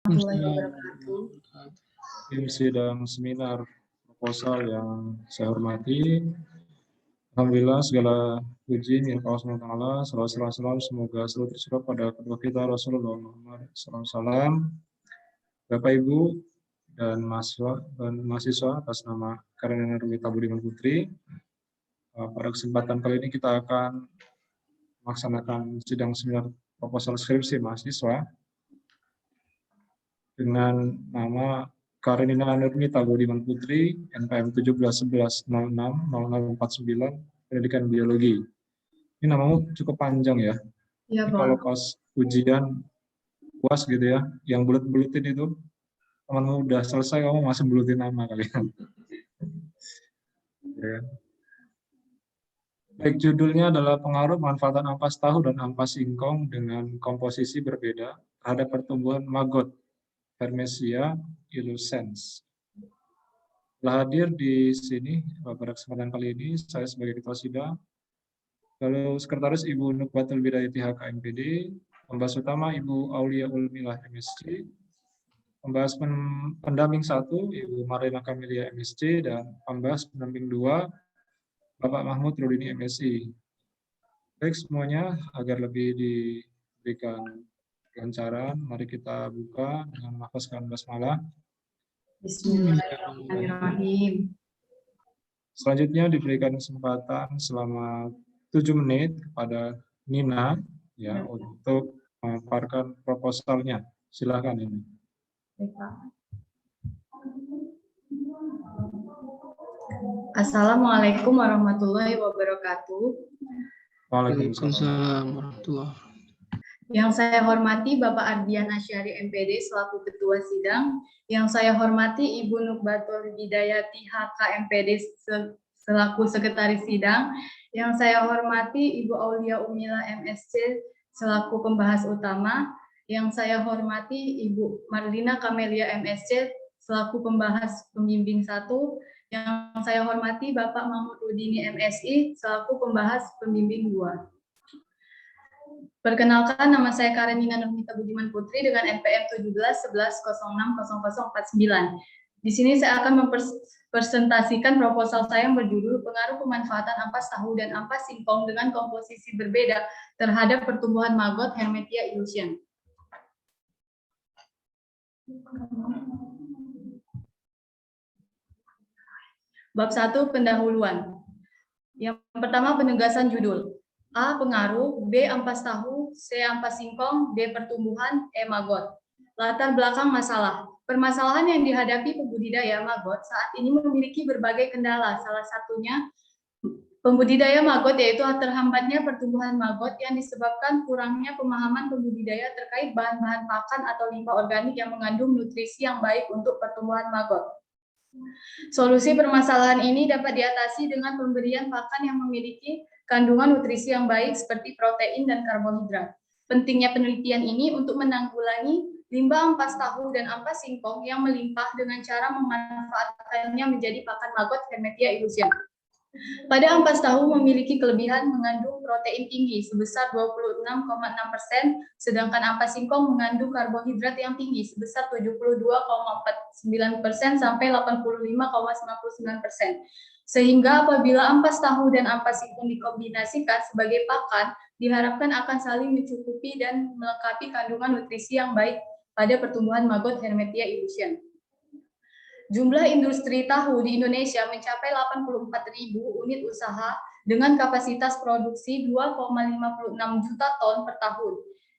warahmatullahi wabarakatuh. Tim sidang seminar proposal yang saya hormati, alhamdulillah segala puji milik Allah SWT, selalu semoga selalu tercurah pada kedua kita Rasulullah Muhammad SAW. Bapak Ibu dan mahasiswa atas nama Karenina Rumita Budiman Putri, pada kesempatan kali ini kita akan melaksanakan sidang seminar proposal skripsi mahasiswa dengan nama Karenina Nurmita Budiman Putri, NPM 1711060049, Pendidikan Biologi. Ini namamu cukup panjang ya. Iya, Ini Pak. kalau pas ujian puas gitu ya, yang bulut-bulutin itu, temanmu udah selesai, kamu masih bulutin nama kalian. Ya. Baik, judulnya adalah pengaruh manfaatan ampas tahu dan ampas singkong dengan komposisi berbeda terhadap pertumbuhan maggot Hermesia illucens. Telah hadir di sini pada kesempatan kali ini saya sebagai ketua sidang, lalu sekretaris Ibu Nukbatul Bidayati HKMPD, pembahas utama Ibu Aulia Ulmilah MSc, pembahas pendamping 1 Ibu Marina Kamelia MSc, dan pembahas pendamping 2 Bapak Mahmud Rudini MSI. Baik semuanya, agar lebih diberikan kelancaran, mari kita buka dengan melafazkan basmalah. Bismillahirrahmanirrahim. Selanjutnya diberikan kesempatan selama 7 menit kepada Nina ya untuk memaparkan proposalnya. Silakan ini. Assalamualaikum warahmatullahi wabarakatuh. Waalaikumsalam warahmatullahi. Yang saya hormati Bapak Ardian Asyari MPD selaku Ketua Sidang, yang saya hormati Ibu Nukbatul Bidayati HK MPD selaku Sekretaris Sidang, yang saya hormati Ibu Aulia Umila MSc selaku pembahas utama, yang saya hormati Ibu Marlina Kamelia MSc selaku pembahas pembimbing 1, yang saya hormati Bapak Mahmud Rudini MSI selaku pembahas pembimbing 2. Perkenalkan, nama saya Karenina Nurmita Budiman Putri dengan NPM 1711060049. Di sini saya akan mempresentasikan proposal saya yang berjudul Pengaruh Pemanfaatan Ampas Tahu dan Ampas Singkong dengan Komposisi Berbeda terhadap Pertumbuhan Maggot Hermetia illucens. Bab 1, pendahuluan. Yang pertama, penegasan judul. A. Pengaruh, B. Ampas tahu, C. Ampas singkong, D. Pertumbuhan, E. Maggot. Latar belakang masalah. Permasalahan yang dihadapi pembudidaya maggot saat ini memiliki berbagai kendala. Salah satunya pembudidaya maggot yaitu terhambatnya pertumbuhan maggot yang disebabkan kurangnya pemahaman pembudidaya terkait bahan-bahan pakan atau limbah organik yang mengandung nutrisi yang baik untuk pertumbuhan maggot. Solusi permasalahan ini dapat diatasi dengan pemberian pakan yang memiliki kandungan nutrisi yang baik seperti protein dan karbohidrat. Pentingnya penelitian ini untuk menanggulangi limbah ampas tahu dan ampas singkong yang melimpah dengan cara memanfaatkannya menjadi pakan maggot Hermetia illucens. Pada ampas tahu memiliki kelebihan mengandung protein tinggi sebesar 26,6%, sedangkan ampas singkong mengandung karbohidrat yang tinggi sebesar 72,49% sampai 85,99%. Sehingga apabila ampas tahu dan ampas singkong dikombinasikan sebagai pakan, diharapkan akan saling mencukupi dan melengkapi kandungan nutrisi yang baik pada pertumbuhan maggot Hermetia illucens. Jumlah industri tahu di Indonesia mencapai 84.000 unit usaha dengan kapasitas produksi 2,56 juta ton per tahun.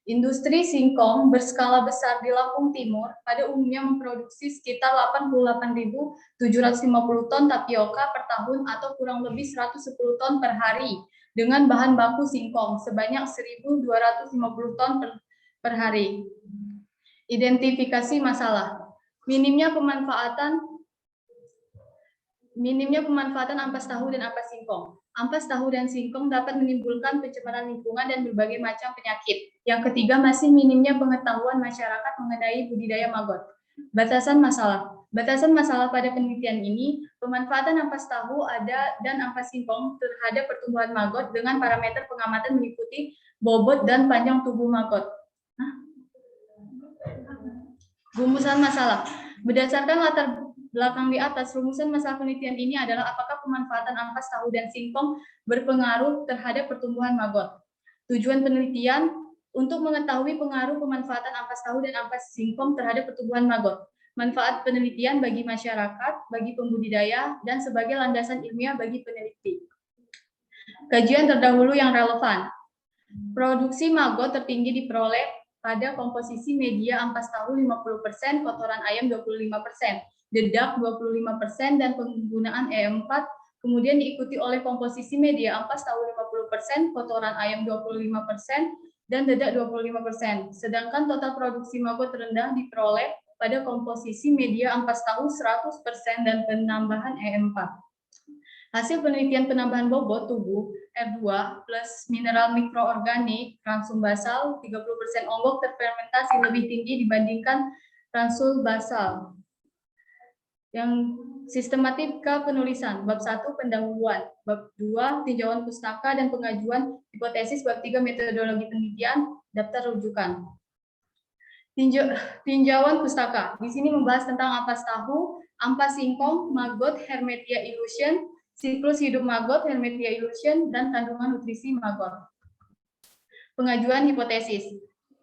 Industri singkong berskala besar di Lampung Timur pada umumnya memproduksi sekitar 88.750 ton tapioka per tahun atau kurang lebih 110 ton per hari dengan bahan baku singkong sebanyak 1.250 ton per hari. Identifikasi masalah. Minimnya pemanfaatan ampas tahu dan ampas singkong. Ampas tahu dan singkong dapat menimbulkan pencemaran lingkungan dan berbagai macam penyakit. Yang ketiga, masih minimnya pengetahuan masyarakat mengenai budidaya maggot. Batasan masalah. Batasan masalah pada penelitian ini, pemanfaatan ampas tahu dan ampas singkong terhadap pertumbuhan maggot dengan parameter pengamatan meliputi bobot dan panjang tubuh maggot. Rumusan masalah. Berdasarkan latar belakang di atas, rumusan masalah penelitian ini adalah apakah pemanfaatan ampas tahu dan singkong berpengaruh terhadap pertumbuhan maggot. Tujuan penelitian untuk mengetahui pengaruh pemanfaatan ampas tahu dan ampas singkong terhadap pertumbuhan maggot. Manfaat penelitian bagi masyarakat, bagi pembudidaya, dan sebagai landasan ilmiah bagi peneliti. Kajian terdahulu yang relevan. Produksi maggot tertinggi diperoleh pada komposisi media ampas tahu 50%, kotoran ayam 25%, dedak 25%, dan penggunaan E4, kemudian diikuti oleh komposisi media ampas tahu 50%, kotoran ayam 25%, dan dedak 25%. Sedangkan total produksi maggot terendah diperoleh pada komposisi media ampas tahu 100% dan penambahan E4. Hasil penelitian penambahan bobot tubuh R2 plus mineral mikroorganik ransum basal 30% onggok terfermentasi lebih tinggi dibandingkan ransum basal. Yang sistematika penulisan, bab 1 pendahuluan, bab 2 tinjauan pustaka dan pengajuan hipotesis, bab 3 metodologi penelitian, daftar rujukan. Tinjauan pustaka. Di sini membahas tentang ampas tahu, ampas singkong, maggot, Hermetia illusion, siklus hidup maggot, Hermetia illusion, dan kandungan nutrisi maggot. Pengajuan hipotesis.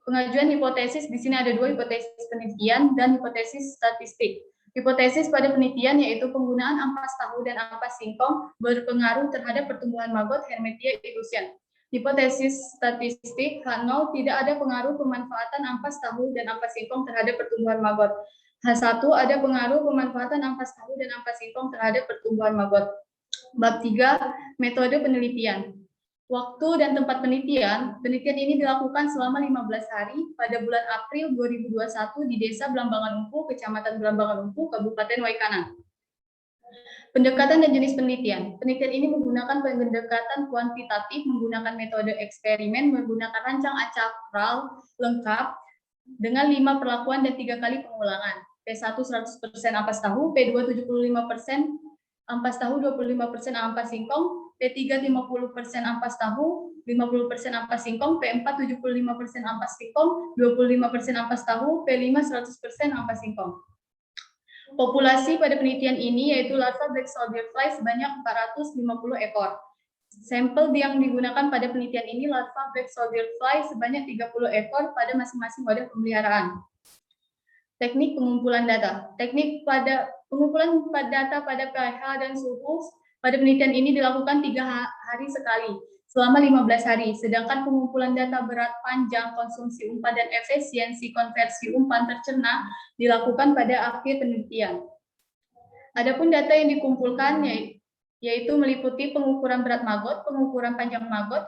Pengajuan hipotesis di sini ada dua hipotesis penelitian dan hipotesis statistik. Hipotesis pada penelitian yaitu penggunaan ampas tahu dan ampas singkong berpengaruh terhadap pertumbuhan maggot, Hermetia illusion. Hipotesis statistik H0 tidak ada pengaruh pemanfaatan ampas tahu dan ampas singkong terhadap pertumbuhan maggot. H1 ada pengaruh pemanfaatan ampas tahu dan ampas singkong terhadap pertumbuhan maggot. Bab 3 metode penelitian. Waktu dan tempat penelitian ini dilakukan selama 15 hari pada bulan April 2021 di Desa Belambangan Umpu, Kecamatan Belambangan Umpu, Kabupaten Waikanan. Pendekatan dan jenis penelitian. Penelitian ini menggunakan pendekatan kuantitatif, menggunakan metode eksperimen, menggunakan rancang acakral lengkap dengan 5 perlakuan dan 3 kali pengulangan. P1 100% ampas tahu, P2 75% ampas tahu, 25% ampas singkong, P3 50% ampas tahu, 50% ampas singkong, P4 75% ampas singkong, 25% ampas tahu, P5 100% ampas singkong. Populasi pada penelitian ini yaitu larva black soldier fly sebanyak 450 ekor. Sampel yang digunakan pada penelitian ini larva black soldier fly sebanyak 30 ekor pada masing-masing wadah pemeliharaan. Teknik pengumpulan data. Teknik pada pengumpulan data pada pH dan suhu pada penelitian ini dilakukan 3 hari sekali selama 15 hari, sedangkan pengumpulan data berat panjang, konsumsi umpan, dan efisiensi konversi umpan tercerna dilakukan pada akhir penelitian. Adapun data yang dikumpulkan yaitu meliputi pengukuran berat maggot, pengukuran panjang maggot,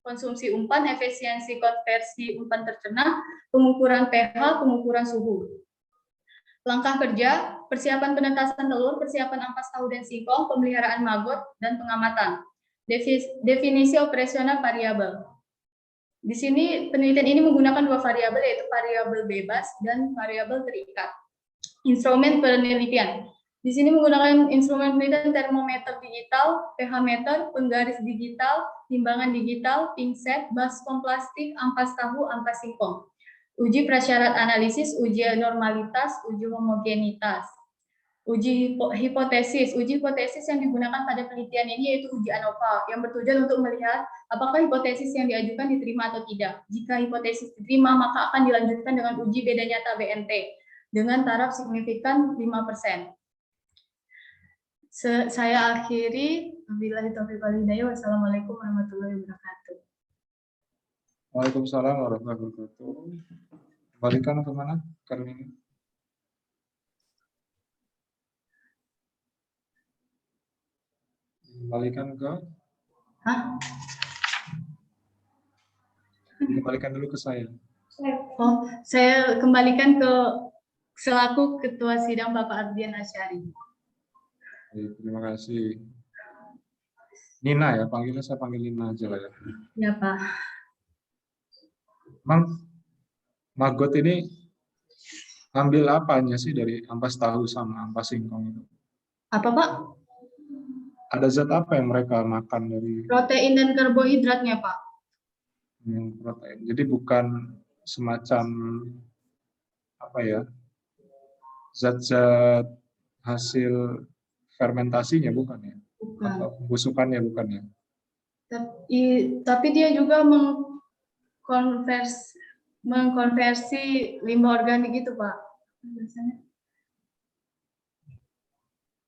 konsumsi umpan, efisiensi konversi umpan tercerna, pengukuran pH, pengukuran suhu. Langkah kerja, persiapan penetasan telur, persiapan ampas tahu dan singkong, pemeliharaan maggot, dan pengamatan. Definisi operasional variabel. Di sini penelitian ini menggunakan 2 variabel yaitu variabel bebas dan variabel terikat. Instrumen penelitian. Di sini menggunakan instrumen penelitian termometer digital, pH meter, penggaris digital, timbangan digital, pinset, baskom plastik, ampas tahu, ampas singkong. Uji prasyarat analisis, uji normalitas, uji homogenitas. Uji hipotesis. Uji hipotesis yang digunakan pada penelitian ini yaitu uji ANOVA yang bertujuan untuk melihat apakah hipotesis yang diajukan diterima atau tidak. Jika hipotesis diterima, maka akan dilanjutkan dengan uji beda nyata BNT dengan taraf signifikan 5%. Saya akhiri. Wabillahi taufiq wal hidayah. Wassalamualaikum warahmatullahi wabarakatuh. Waalaikumsalam warahmatullahi wabarakatuh. Kembalikan kemana? Karena ini. Kembalikan ke? Hah? Kembalikan dulu ke saya. Oh, saya kembalikan ke selaku Ketua Sidang Bapak Ardian Asyari. Terima kasih. Nina ya, panggilnya saya panggil Nina aja lah ya. Ya Pak. Mang, maggot ini ambil apanya sih dari ampas tahu sama ampas singkong itu? Apa Pak? Ada zat apa yang mereka makan dari? Protein dan karbohidratnya Pak. Protein. Jadi bukan semacam apa ya? zat-zat hasil fermentasinya bukan ya? Bukan. Atau pembusukannya bukan ya? Tapi dia juga mengkonversi limbah organik itu, Pak.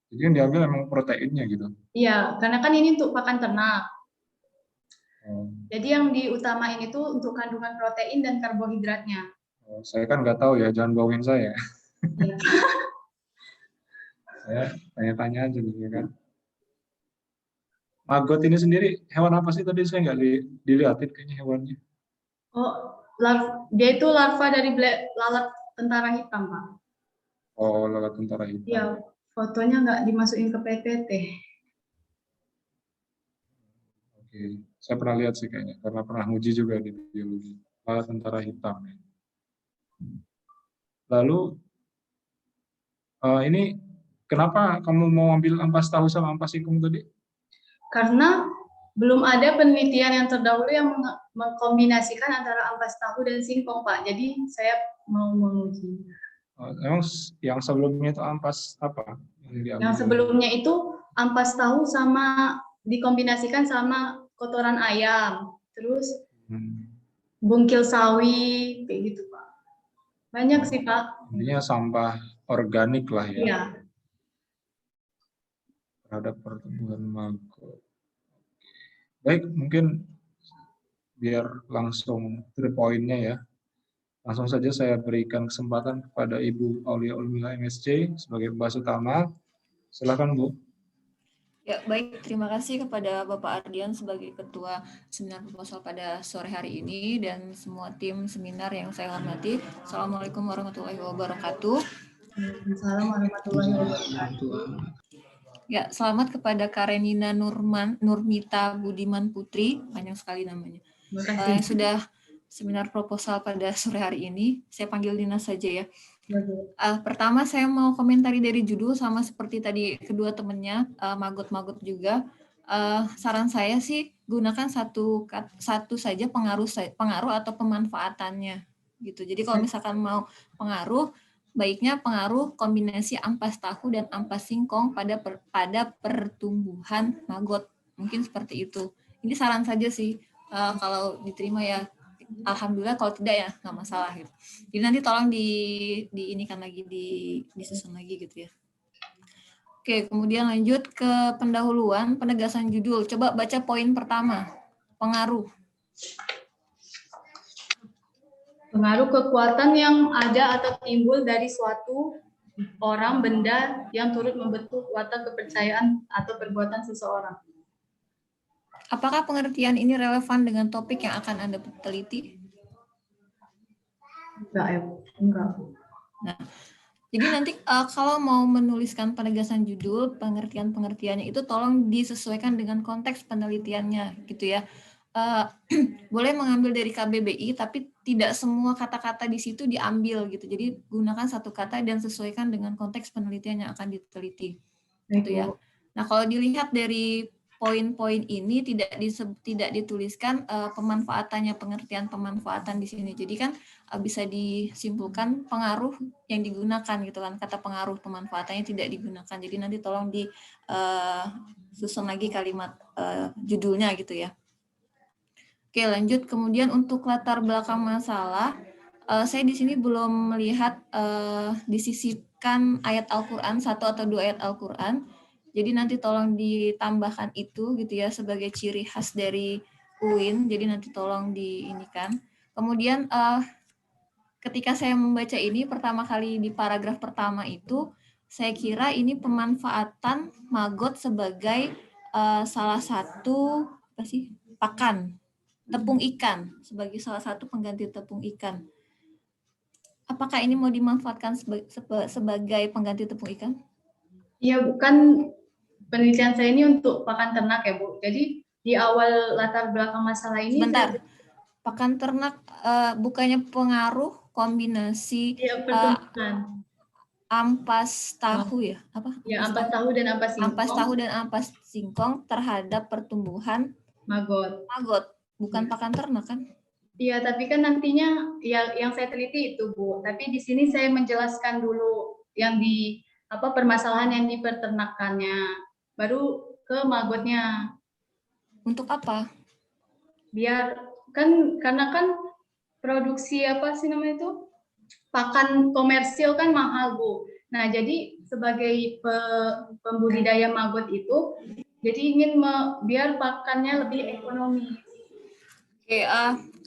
Jadi yang diambil memang proteinnya gitu. Iya, karena kan ini untuk pakan ternak. Oh. Jadi yang diutamain itu untuk kandungan protein dan karbohidratnya. Oh, saya kan nggak tahu ya, jangan bohongin saya. Ya. Saya tanya-tanya aja gitu kan. Maggot ini sendiri hewan apa sih tadi saya nggak dilihatin kayaknya hewannya. Oh, dia itu larva dari lalat tentara hitam, Pak. Oh, lalat tentara hitam. Iya, fotonya nggak dimasukin ke PPT. Oke, saya pernah lihat sih kayaknya, karena pernah nguji juga di biologi. Lalat tentara hitam. Lalu, ini kenapa kamu mau ambil ampas tahu sama ampas singkong tadi? Karena belum ada penelitian yang terdahulu yang mengkombinasikan antara ampas tahu dan singkong, Pak. Jadi saya mau menguji. Emang yang sebelumnya itu ampas apa? Yang sebelumnya itu ampas tahu sama dikombinasikan sama kotoran ayam, terus bungkil sawi, kayak gitu, Pak. Banyak sih, Pak. Intinya sampah organik lah ya. Iya. Terhadap pertumbuhan maggot. Baik, mungkin biar langsung to the point-nya ya. Langsung saja saya berikan kesempatan kepada Ibu Aulia Ulmila MSc sebagai pembahas utama. Silakan Bu. Ya, baik. Terima kasih kepada Bapak Ardian sebagai Ketua Seminar Proposal pada sore hari ini dan semua tim seminar yang saya hormati. Assalamualaikum warahmatullahi wabarakatuh. Waalaikumsalam warahmatullahi wabarakatuh. Ya, selamat kepada Karenina Nurmita Budiman Putri, banyak sekali namanya. Yang sudah seminar proposal pada sore hari ini. Saya panggil Dina saja ya. Pertama saya mau komentari dari judul sama seperti tadi kedua temannya, Maggot juga. Saran saya sih gunakan satu saja pengaruh atau pemanfaatannya gitu. Jadi kalau misalkan mau pengaruh, baiknya pengaruh kombinasi ampas tahu dan ampas singkong pada pertumbuhan maggot. Mungkin seperti itu. Ini saran saja sih. Kalau diterima ya alhamdulillah, kalau tidak ya nggak masalah gitu. Jadi nanti tolong diinikan lagi, disusun lagi gitu ya. Oke, kemudian lanjut ke pendahuluan, penegasan judul. Coba baca poin pertama, pengaruh. Pengaruh kekuatan yang ada atau timbul dari suatu orang, benda yang turut membentuk kekuatan kepercayaan atau perbuatan seseorang. Apakah pengertian ini relevan dengan topik yang akan Anda teliti? Enggak. Nah, jadi nanti kalau mau menuliskan penegasan judul, pengertiannya itu tolong disesuaikan dengan konteks penelitiannya gitu ya. Boleh mengambil dari KBBI, tapi tidak semua kata-kata di situ diambil gitu. Jadi gunakan satu kata dan sesuaikan dengan konteks penelitian yang akan diteliti. Gitu ya. Nah, kalau dilihat dari poin-poin ini tidak dituliskan pemanfaatannya, pengertian pemanfaatan di sini. Jadi kan bisa disimpulkan pengaruh yang digunakan gitu kan, kata pengaruh pemanfaatannya tidak digunakan. Jadi nanti tolong disusun lagi kalimat judulnya gitu ya. Oke, lanjut. Kemudian untuk latar belakang masalah, saya di sini belum melihat disisipkan ayat Al-Quran, 1 atau 2 ayat Al-Quran. Jadi nanti tolong ditambahkan itu gitu ya sebagai ciri khas dari UIN. Jadi nanti tolong diinikan. Kemudian ketika saya membaca ini pertama kali di paragraf pertama itu, saya kira ini pemanfaatan maggot sebagai salah satu pakan. Tepung ikan sebagai salah satu pengganti tepung ikan. Apakah ini mau dimanfaatkan sebagai pengganti tepung ikan? Iya, bukan, penelitian saya ini untuk pakan ternak ya Bu. Jadi di awal latar belakang masalah ini. Sebentar, pakan ternak bukannya pengaruh kombinasi ampas tahu ya? Apa? Ya, ampas tahu dan ampas singkong. Ampas tahu dan ampas singkong terhadap pertumbuhan maggot. Bukan pakan ternak kan? Iya, tapi kan nantinya ya yang saya teliti itu Bu. Tapi di sini saya menjelaskan dulu yang di permasalahan yang di peternakannya, baru ke magotnya. Untuk apa? Biar karena kan produksi pakan komersil kan mahal, Bu. Nah, jadi sebagai pembudidaya maggot itu, jadi ingin biar pakannya lebih ekonomis. Oke,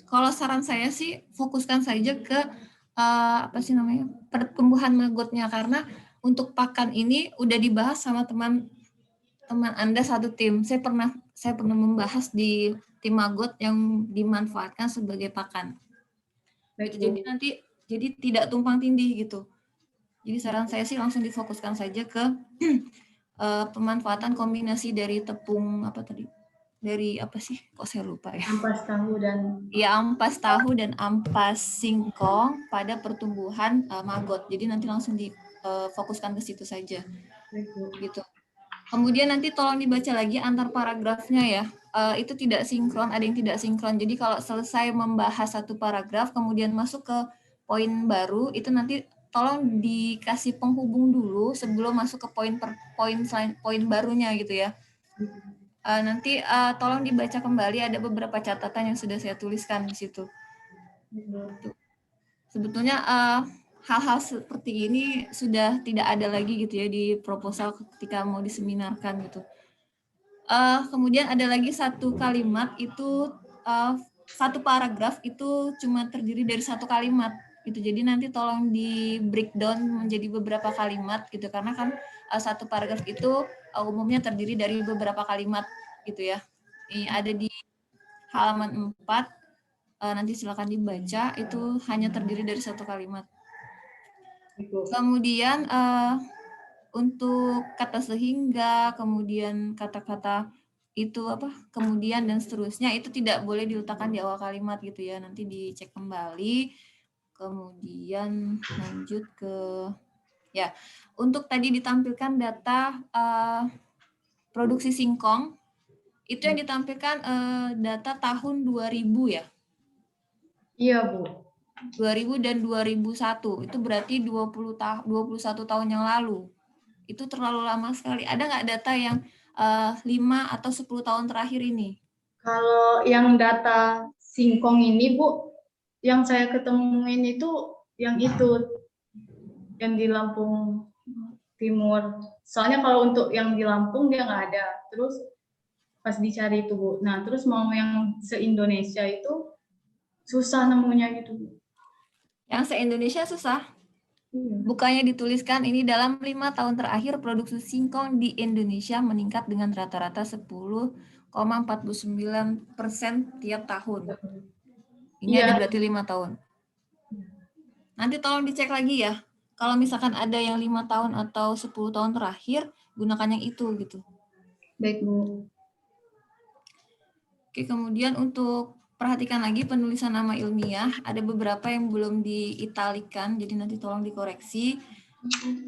kalau saran saya sih fokuskan saja ke pertumbuhan maggotnya, karena untuk pakan ini udah dibahas sama teman Anda satu tim. Saya pernah membahas di tim maggot yang dimanfaatkan sebagai pakan. Gitu. Jadi nanti tidak tumpang tindih gitu. Jadi saran saya sih langsung difokuskan saja ke pemanfaatan kombinasi dari tepung dari apa sih? Kok saya lupa ya? Ampas tahu dan ampas tahu dan ampas singkong pada pertumbuhan maggot. Jadi nanti langsung difokuskan ke situ saja. Gitu. Kemudian nanti tolong dibaca lagi antar paragrafnya ya. Itu tidak sinkron, ada yang tidak sinkron. Jadi kalau selesai membahas satu paragraf, kemudian masuk ke poin baru, itu nanti tolong dikasih penghubung dulu sebelum masuk ke poin barunya gitu ya. Nanti tolong dibaca kembali, ada beberapa catatan yang sudah saya tuliskan di situ. Sebetulnya hal-hal seperti ini sudah tidak ada lagi gitu ya di proposal ketika mau diseminarkan gitu. Kemudian ada lagi satu kalimat itu satu paragraf itu cuma terdiri dari satu kalimat gitu. Jadi nanti tolong di breakdown menjadi beberapa kalimat gitu, karena kan satu paragraf itu umumnya terdiri dari beberapa kalimat gitu ya. Ini ada di halaman 4. Nanti silakan dibaca, itu hanya terdiri dari satu kalimat. Kemudian untuk kata sehingga, kemudian kata-kata itu kemudian dan seterusnya, itu tidak boleh diletakkan di awal kalimat gitu ya. Nanti dicek kembali. Kemudian lanjut ke untuk tadi ditampilkan data produksi singkong, itu yang ditampilkan data tahun 2000 ya. Iya, Bu. 2000 dan 2001, itu berarti 21 tahun yang lalu. Itu terlalu lama sekali. Ada nggak data yang 5 atau 10 tahun terakhir ini? Kalau yang data singkong ini, Bu, yang saya ketemuin itu yang di Lampung Timur. Soalnya kalau untuk yang di Lampung dia nggak ada. Terus pas dicari itu, Bu. Nah, terus mau yang se-Indonesia itu susah nemunya gitu, Bu. Yang se-Indonesia susah? Bukannya dituliskan ini dalam 5 tahun terakhir produksi singkong di Indonesia meningkat dengan rata-rata 10,49% tiap tahun. Ini ada berarti 5 tahun. Nanti tolong dicek lagi ya. Kalau misalkan ada yang 5 tahun atau 10 tahun terakhir, gunakan yang itu gitu. Baik, Bu. Oke, kemudian untuk perhatikan lagi penulisan nama ilmiah, ada beberapa yang belum diitalikan, jadi nanti tolong dikoreksi.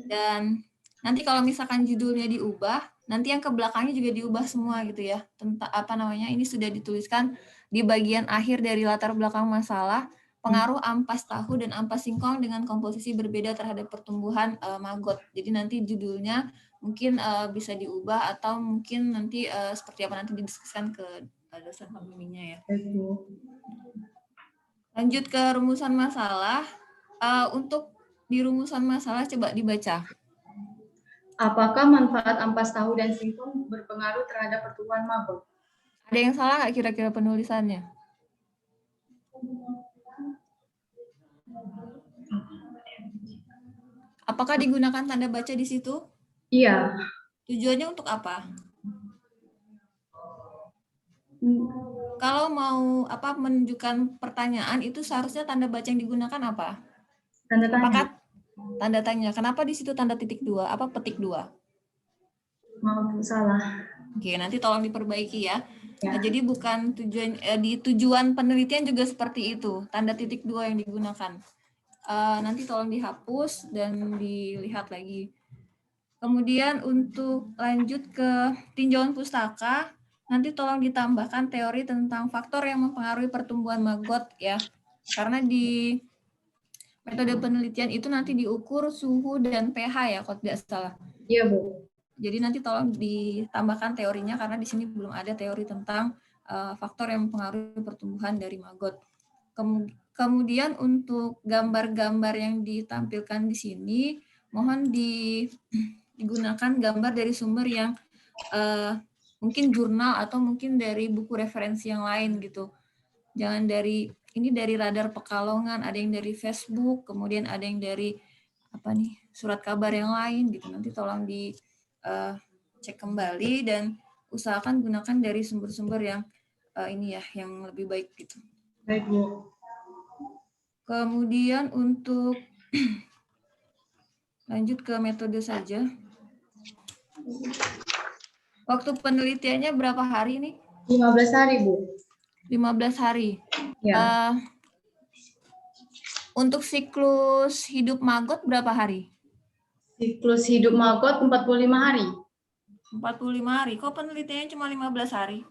Dan nanti kalau misalkan judulnya diubah, nanti yang ke belakangnya juga diubah semua gitu ya. Tentang ini sudah dituliskan di bagian akhir dari latar belakang masalah, pengaruh ampas tahu dan ampas singkong dengan komposisi berbeda terhadap pertumbuhan maggot. Jadi nanti judulnya mungkin bisa diubah, atau mungkin nanti seperti apa nanti didiskusikan ke dosen pembimbingnya ya. Lanjut ke rumusan masalah. Untuk di rumusan masalah coba dibaca. Apakah manfaat ampas tahu dan singkong berpengaruh terhadap pertumbuhan maggot? Ada yang salah nggak kira-kira penulisannya? Apakah digunakan tanda baca di situ? Iya. Tujuannya untuk apa? Kalau mau menunjukkan pertanyaan, itu seharusnya tanda baca yang digunakan apa? Tanda tanya. Apakah tanda tanya? Kenapa di situ tanda titik 2? Apa petik 2? Maaf, salah. Oke, nanti tolong diperbaiki ya. Ya. Nah, jadi bukan tujuan penelitian juga seperti itu, tanda titik 2 yang digunakan. Nanti tolong dihapus dan dilihat lagi. Kemudian untuk lanjut ke tinjauan pustaka, nanti tolong ditambahkan teori tentang faktor yang mempengaruhi pertumbuhan maggot ya. Karena metode penelitian itu nanti diukur suhu dan pH ya, kalau tidak salah. Iya, Bu. Jadi nanti tolong ditambahkan teorinya karena di sini belum ada teori tentang faktor yang mempengaruhi pertumbuhan dari maggot. Kemudian untuk gambar-gambar yang ditampilkan di sini, mohon digunakan gambar dari sumber yang mungkin jurnal atau mungkin dari buku referensi yang lain gitu. Jangan dari Radar Pekalongan, ada yang dari Facebook, kemudian ada yang dari surat kabar yang lain gitu. Nanti tolong cek kembali dan usahakan gunakan dari sumber-sumber yang yang lebih baik gitu. Baik, Bu. Kemudian untuk lanjut ke metode saja. Waktu penelitiannya berapa hari nih? 15 hari, Bu. 15 hari. Ya. Untuk siklus hidup maggot berapa hari? Siklus hidup maggot 45 hari. 45 hari. Kok penelitiannya cuma 15 hari?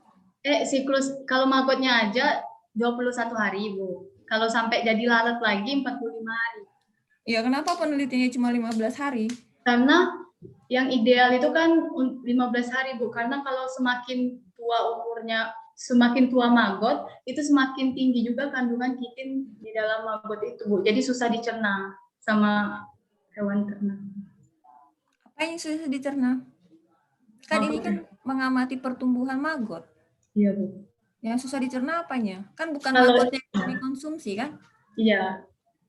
Siklus kalau maggotnya aja 21 hari, Bu. Kalau sampai jadi lalat lagi 45 hari. Ya, kenapa penelitiannya cuma 15 hari? Karena yang ideal itu kan 15 hari, Bu. Karena kalau semakin tua umurnya, semakin tua maggot, itu semakin tinggi juga kandungan kitin di dalam maggot itu, Bu. Jadi susah dicerna sama hewan ternak. Apa yang susah dicerna? Kan ini kan mengamati pertumbuhan maggot. Iya, Bu. Yang susah dicerna apanya? Kan bukan maggot yang dikonsumsi, kan? Iya.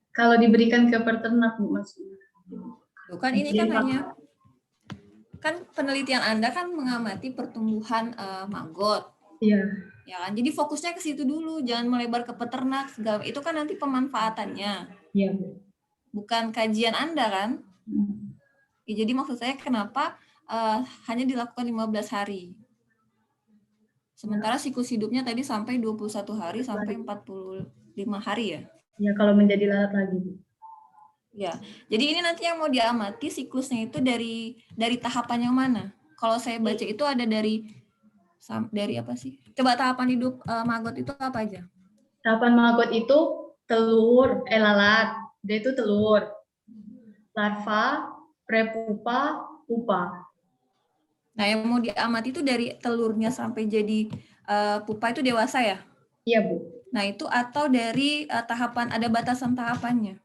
Kalau diberikan ke peternak, Bu, maksudnya. Kan ini kan hanya penelitian Anda kan mengamati pertumbuhan maggot. Iya. Ya kan? Jadi fokusnya ke situ dulu, jangan melebar ke peternak segala. Itu kan nanti pemanfaatannya. Iya, Bu. Bukan kajian Anda kan? Ya, jadi maksud saya kenapa hanya dilakukan 15 hari. Sementara siklus hidupnya tadi sampai 21 hari sampai 45 hari ya. Ya, kalau menjadi lalat lagi, Bu. Ya, jadi ini nanti yang mau diamati siklusnya itu dari tahapan yang mana? Kalau saya baca itu ada dari apa sih? Coba tahapan hidup maggot itu apa aja? Tahapan maggot itu telur, lalat. Dia itu telur. Larva, prepupa, pupa. Nah, yang mau diamati itu dari telurnya sampai jadi pupa itu dewasa ya? Iya, Bu. Nah, itu atau dari tahapan, ada batasan tahapannya?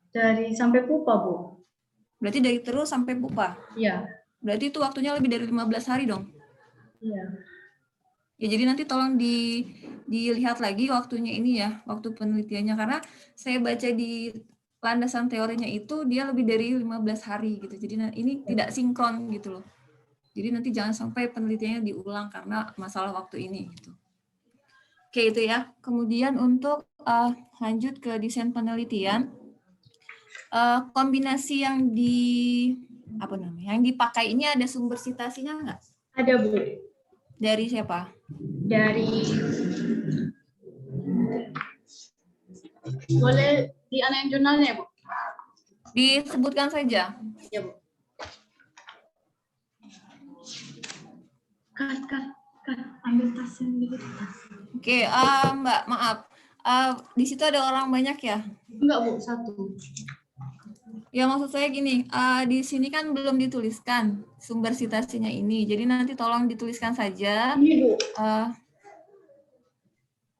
Dari sampai pupa, Bu. Berarti dari telur sampai pupa? Iya. Berarti itu waktunya lebih dari 15 hari dong? Iya. Ya, jadi nanti tolong dilihat lagi waktunya ini ya, waktu penelitiannya. Karena saya baca di landasan teorinya itu dia lebih dari 15 hari gitu. Jadi ini tidak sinkron gitu loh. Jadi nanti jangan sampai penelitiannya diulang karena masalah waktu ini gitu. Oke, itu ya. Kemudian untuk lanjut ke desain penelitian, kombinasi yang yang dipakai ini ada sumber citasinya nggak? Ada, Bu. Dari siapa? Boleh dianain jurnalnya, Bu? Disebutkan saja. Ya, Bu. Kak, ambil tasnya dulu. Oke, Mbak, maaf. Di situ ada orang banyak ya? Enggak, Bu, satu. Ya, maksud saya gini, di sini kan belum dituliskan sumber citasinya ini. Jadi nanti tolong dituliskan saja. Ini, Bu.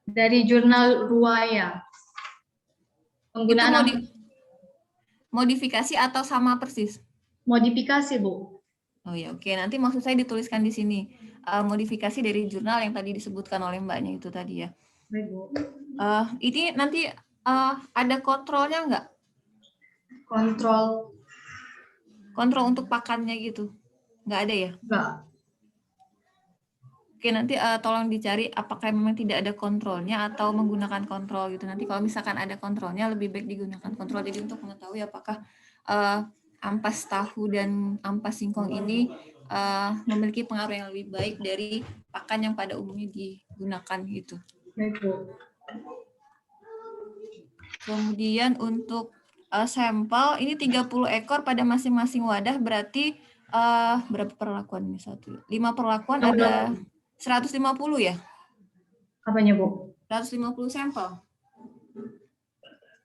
Dari jurnal Ruaya. Penggunaan itu modifikasi atau sama persis? Modifikasi, Bu. Oh ya, oke. Nanti maksud saya dituliskan di sini. Modifikasi dari jurnal yang tadi disebutkan oleh Mbaknya itu tadi ya. Baik, Bu. Ini nanti ada kontrolnya nggak? Kontrol untuk pakannya gitu? Nggak ada ya? Nggak. Oke, nanti tolong dicari apakah memang tidak ada kontrolnya atau menggunakan kontrol gitu. Nanti kalau misalkan ada kontrolnya, lebih baik digunakan kontrol. Jadi untuk mengetahui apakah ampas tahu dan ampas singkong ini memiliki pengaruh yang lebih baik dari pakan yang pada umumnya digunakan gitu. Baik, Bu. Kemudian untuk sampel ini 30 ekor pada masing-masing wadah, berarti berapa perlakuan ini? 5 perlakuan ada 150 ya? Apanya, Bu? 150 sampel.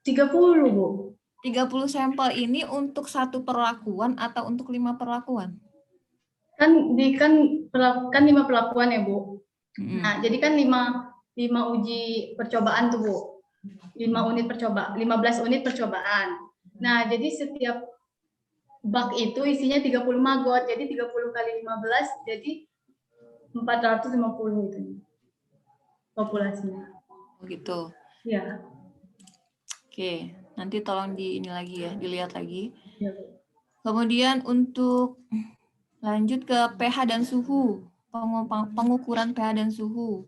30, Bu. 30 sampel ini untuk satu perlakuan atau untuk 5 perlakuan? Kan 5 perlakuan ya, Bu. Nah, jadi kan 5 uji percobaan tuh, Bu. 15 unit percobaan. Nah, jadi setiap bak itu isinya 30 maggot. Jadi 30 kali 15 jadi 450 itu populasinya. Begitu. Ya. Oke, nanti tolong ini lagi ya, dilihat lagi. Ya, Bu. Kemudian untuk lanjut ke pH dan suhu, pengukuran pH dan suhu.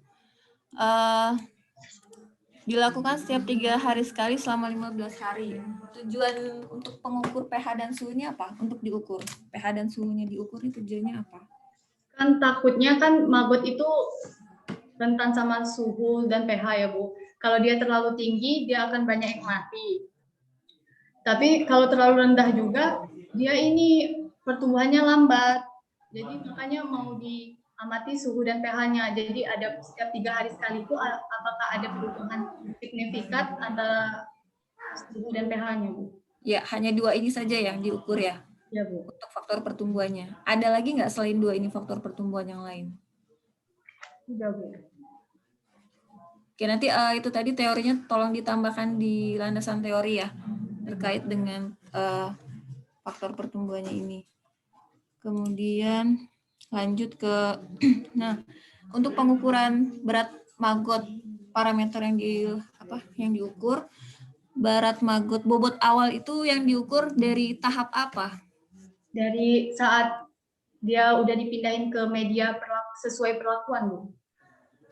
Dilakukan setiap 3 hari sekali selama 15 hari. Tujuan untuk pengukur pH dan suhunya apa? Untuk diukur. pH dan suhunya diukur ini tujuannya apa? Kan takutnya kan maggot itu rentan sama suhu dan pH ya, Bu. Kalau dia terlalu tinggi, dia akan banyak yang mati. Tapi kalau terlalu rendah juga, dia ini pertumbuhannya lambat. Jadi makanya mau diamati suhu dan pH-nya. Jadi ada setiap 3 hari sekali itu apakah ada perubahan signifikan antara suhu dan pH-nya, Bu? Ya, hanya 2 ini saja yang diukur ya? Ya, Bu. Untuk faktor pertumbuhannya. Ada lagi nggak selain 2 ini faktor pertumbuhan yang lain? Sudah, Bu. Oke, nanti itu tadi teorinya tolong ditambahkan di landasan teori ya, terkait dengan faktor pertumbuhannya ini. Kemudian lanjut ke, nah, untuk pengukuran berat maggot, parameter yang diukur, berat maggot bobot awal itu yang diukur dari tahap apa? Dari saat dia udah dipindahin ke media sesuai perlakuan, Bu.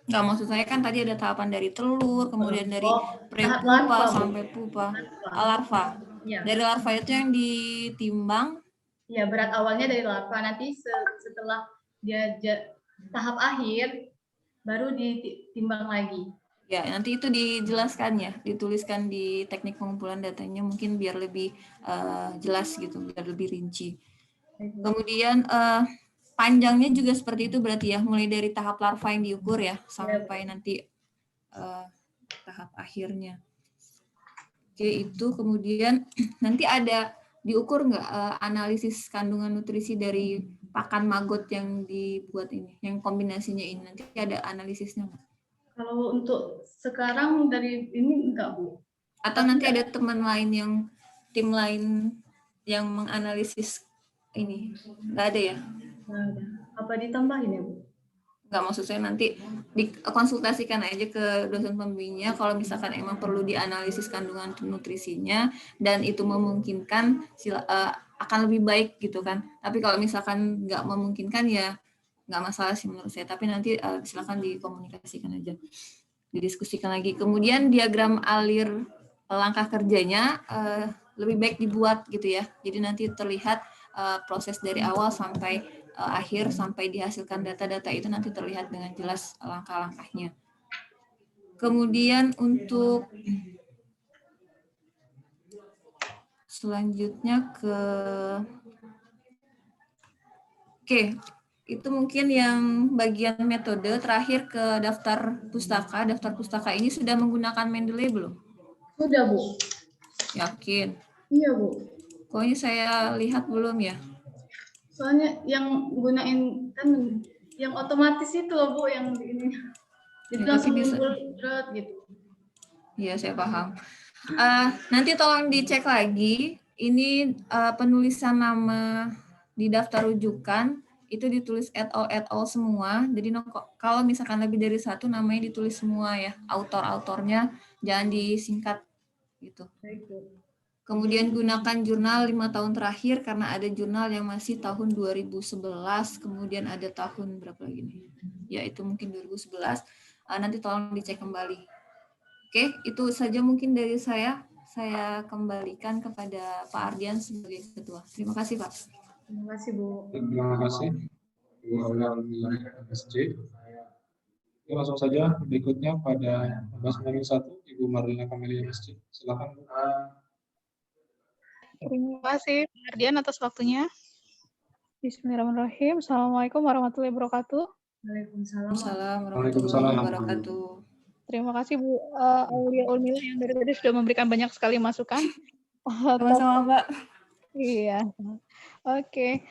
Nggak, maksud saya kan tadi ada tahapan dari telur, kemudian dari tahap prepupa larva, Bu. sampai pupa, larva. Ya. Dari larva itu yang ditimbang. Ya, berat awalnya dari larva. Nanti setelah dia tahap akhir, baru ditimbang lagi. Ya, nanti itu dijelaskan ya, dituliskan di teknik pengumpulan datanya mungkin biar lebih jelas gitu, biar lebih rinci. Kemudian panjangnya juga seperti itu berarti ya, mulai dari tahap larva yang diukur ya, sampai nanti tahap akhirnya. Oke, itu kemudian nanti ada diukur nggak analisis kandungan nutrisi dari pakan maggot yang dibuat ini, yang kombinasinya ini, nanti ada analisisnya nggak? Kalau untuk sekarang dari ini enggak, Bu. Atau nanti ada tim lain yang menganalisis ini? Nggak ada ya? Nggak ada. Apa ditambahin ya, Bu? Nggak, maksud saya nanti dikonsultasikan aja ke dosen pembimbingnya kalau misalkan emang perlu dianalisis kandungan nutrisinya dan itu memungkinkan akan lebih baik gitu kan. Tapi kalau misalkan nggak memungkinkan ya nggak masalah sih menurut saya. Tapi nanti silakan dikomunikasikan aja, didiskusikan lagi. Kemudian diagram alir langkah kerjanya lebih baik dibuat gitu ya. Jadi nanti terlihat proses dari awal sampai akhir, sampai dihasilkan data-data itu nanti terlihat dengan jelas langkah-langkahnya. Kemudian untuk selanjutnya Oke, itu mungkin yang bagian metode. Terakhir ke daftar pustaka. Daftar pustaka ini sudah menggunakan Mendeley belum? Sudah, Bu. Yakin? Iya, Bu. Kok ini saya lihat belum ya? Soalnya yang gunain kan yang otomatis itu loh, Bu, yang ini. Jadi Ya, langsung bisa. muncul gitu. Iya, saya paham. Nanti tolong dicek lagi. Ini penulisan nama di daftar rujukan itu ditulis et al semua. Jadi kalau misalkan lebih dari satu namanya ditulis semua ya. Autornya jangan disingkat gitu. Kemudian gunakan jurnal 5 tahun terakhir karena ada jurnal yang masih tahun 2011, kemudian ada tahun berapa lagi nih? Ya itu mungkin 2011. Nanti tolong dicek kembali. Oke, itu saja mungkin dari saya. Saya kembalikan kepada Pak Ardian sebagai ketua. Terima kasih, Pak. Terima kasih, Bu. Terima kasih, Bu Aula MSC. Langsung saja berikutnya pada pembahasan nomor 1, Ibu Marlina Kamelia MSC. Silakan, Bu. Terima kasih, Pak Ardian, atas waktunya. Bismillahirrahmanirrahim. Assalamualaikum warahmatullahi wabarakatuh. Waalaikumsalam. Waalaikumsalam warahmatullahi wabarakatuh. Terima kasih Bu Aulia Urmila yang dari tadi sudah memberikan banyak sekali masukan. Sama-sama, Mbak. Iya. Oke.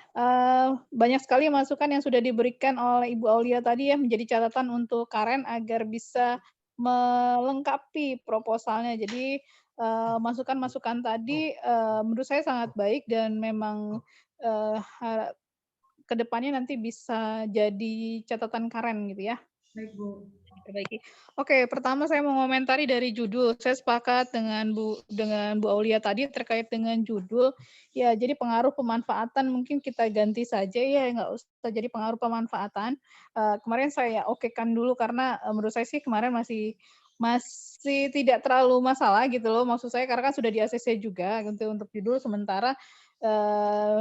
Banyak sekali masukan yang sudah diberikan oleh Ibu Aulia tadi ya, menjadi catatan untuk Karen agar bisa melengkapi proposalnya. Jadi masukan-masukan tadi menurut saya sangat baik dan memang ke depannya nanti bisa jadi catatan Karen gitu ya. Baik, Bu. Perbaiki. Oke, pertama saya mau komentari dari judul. Saya sepakat dengan Bu Aulia tadi terkait dengan judul. Ya, jadi pengaruh pemanfaatan mungkin kita ganti saja ya, nggak usah jadi pengaruh pemanfaatan. Kemarin saya okekan dulu karena menurut saya sih kemarin masih tidak terlalu masalah gitu loh. Maksud saya karena kan sudah di ACC juga untuk judul, sementara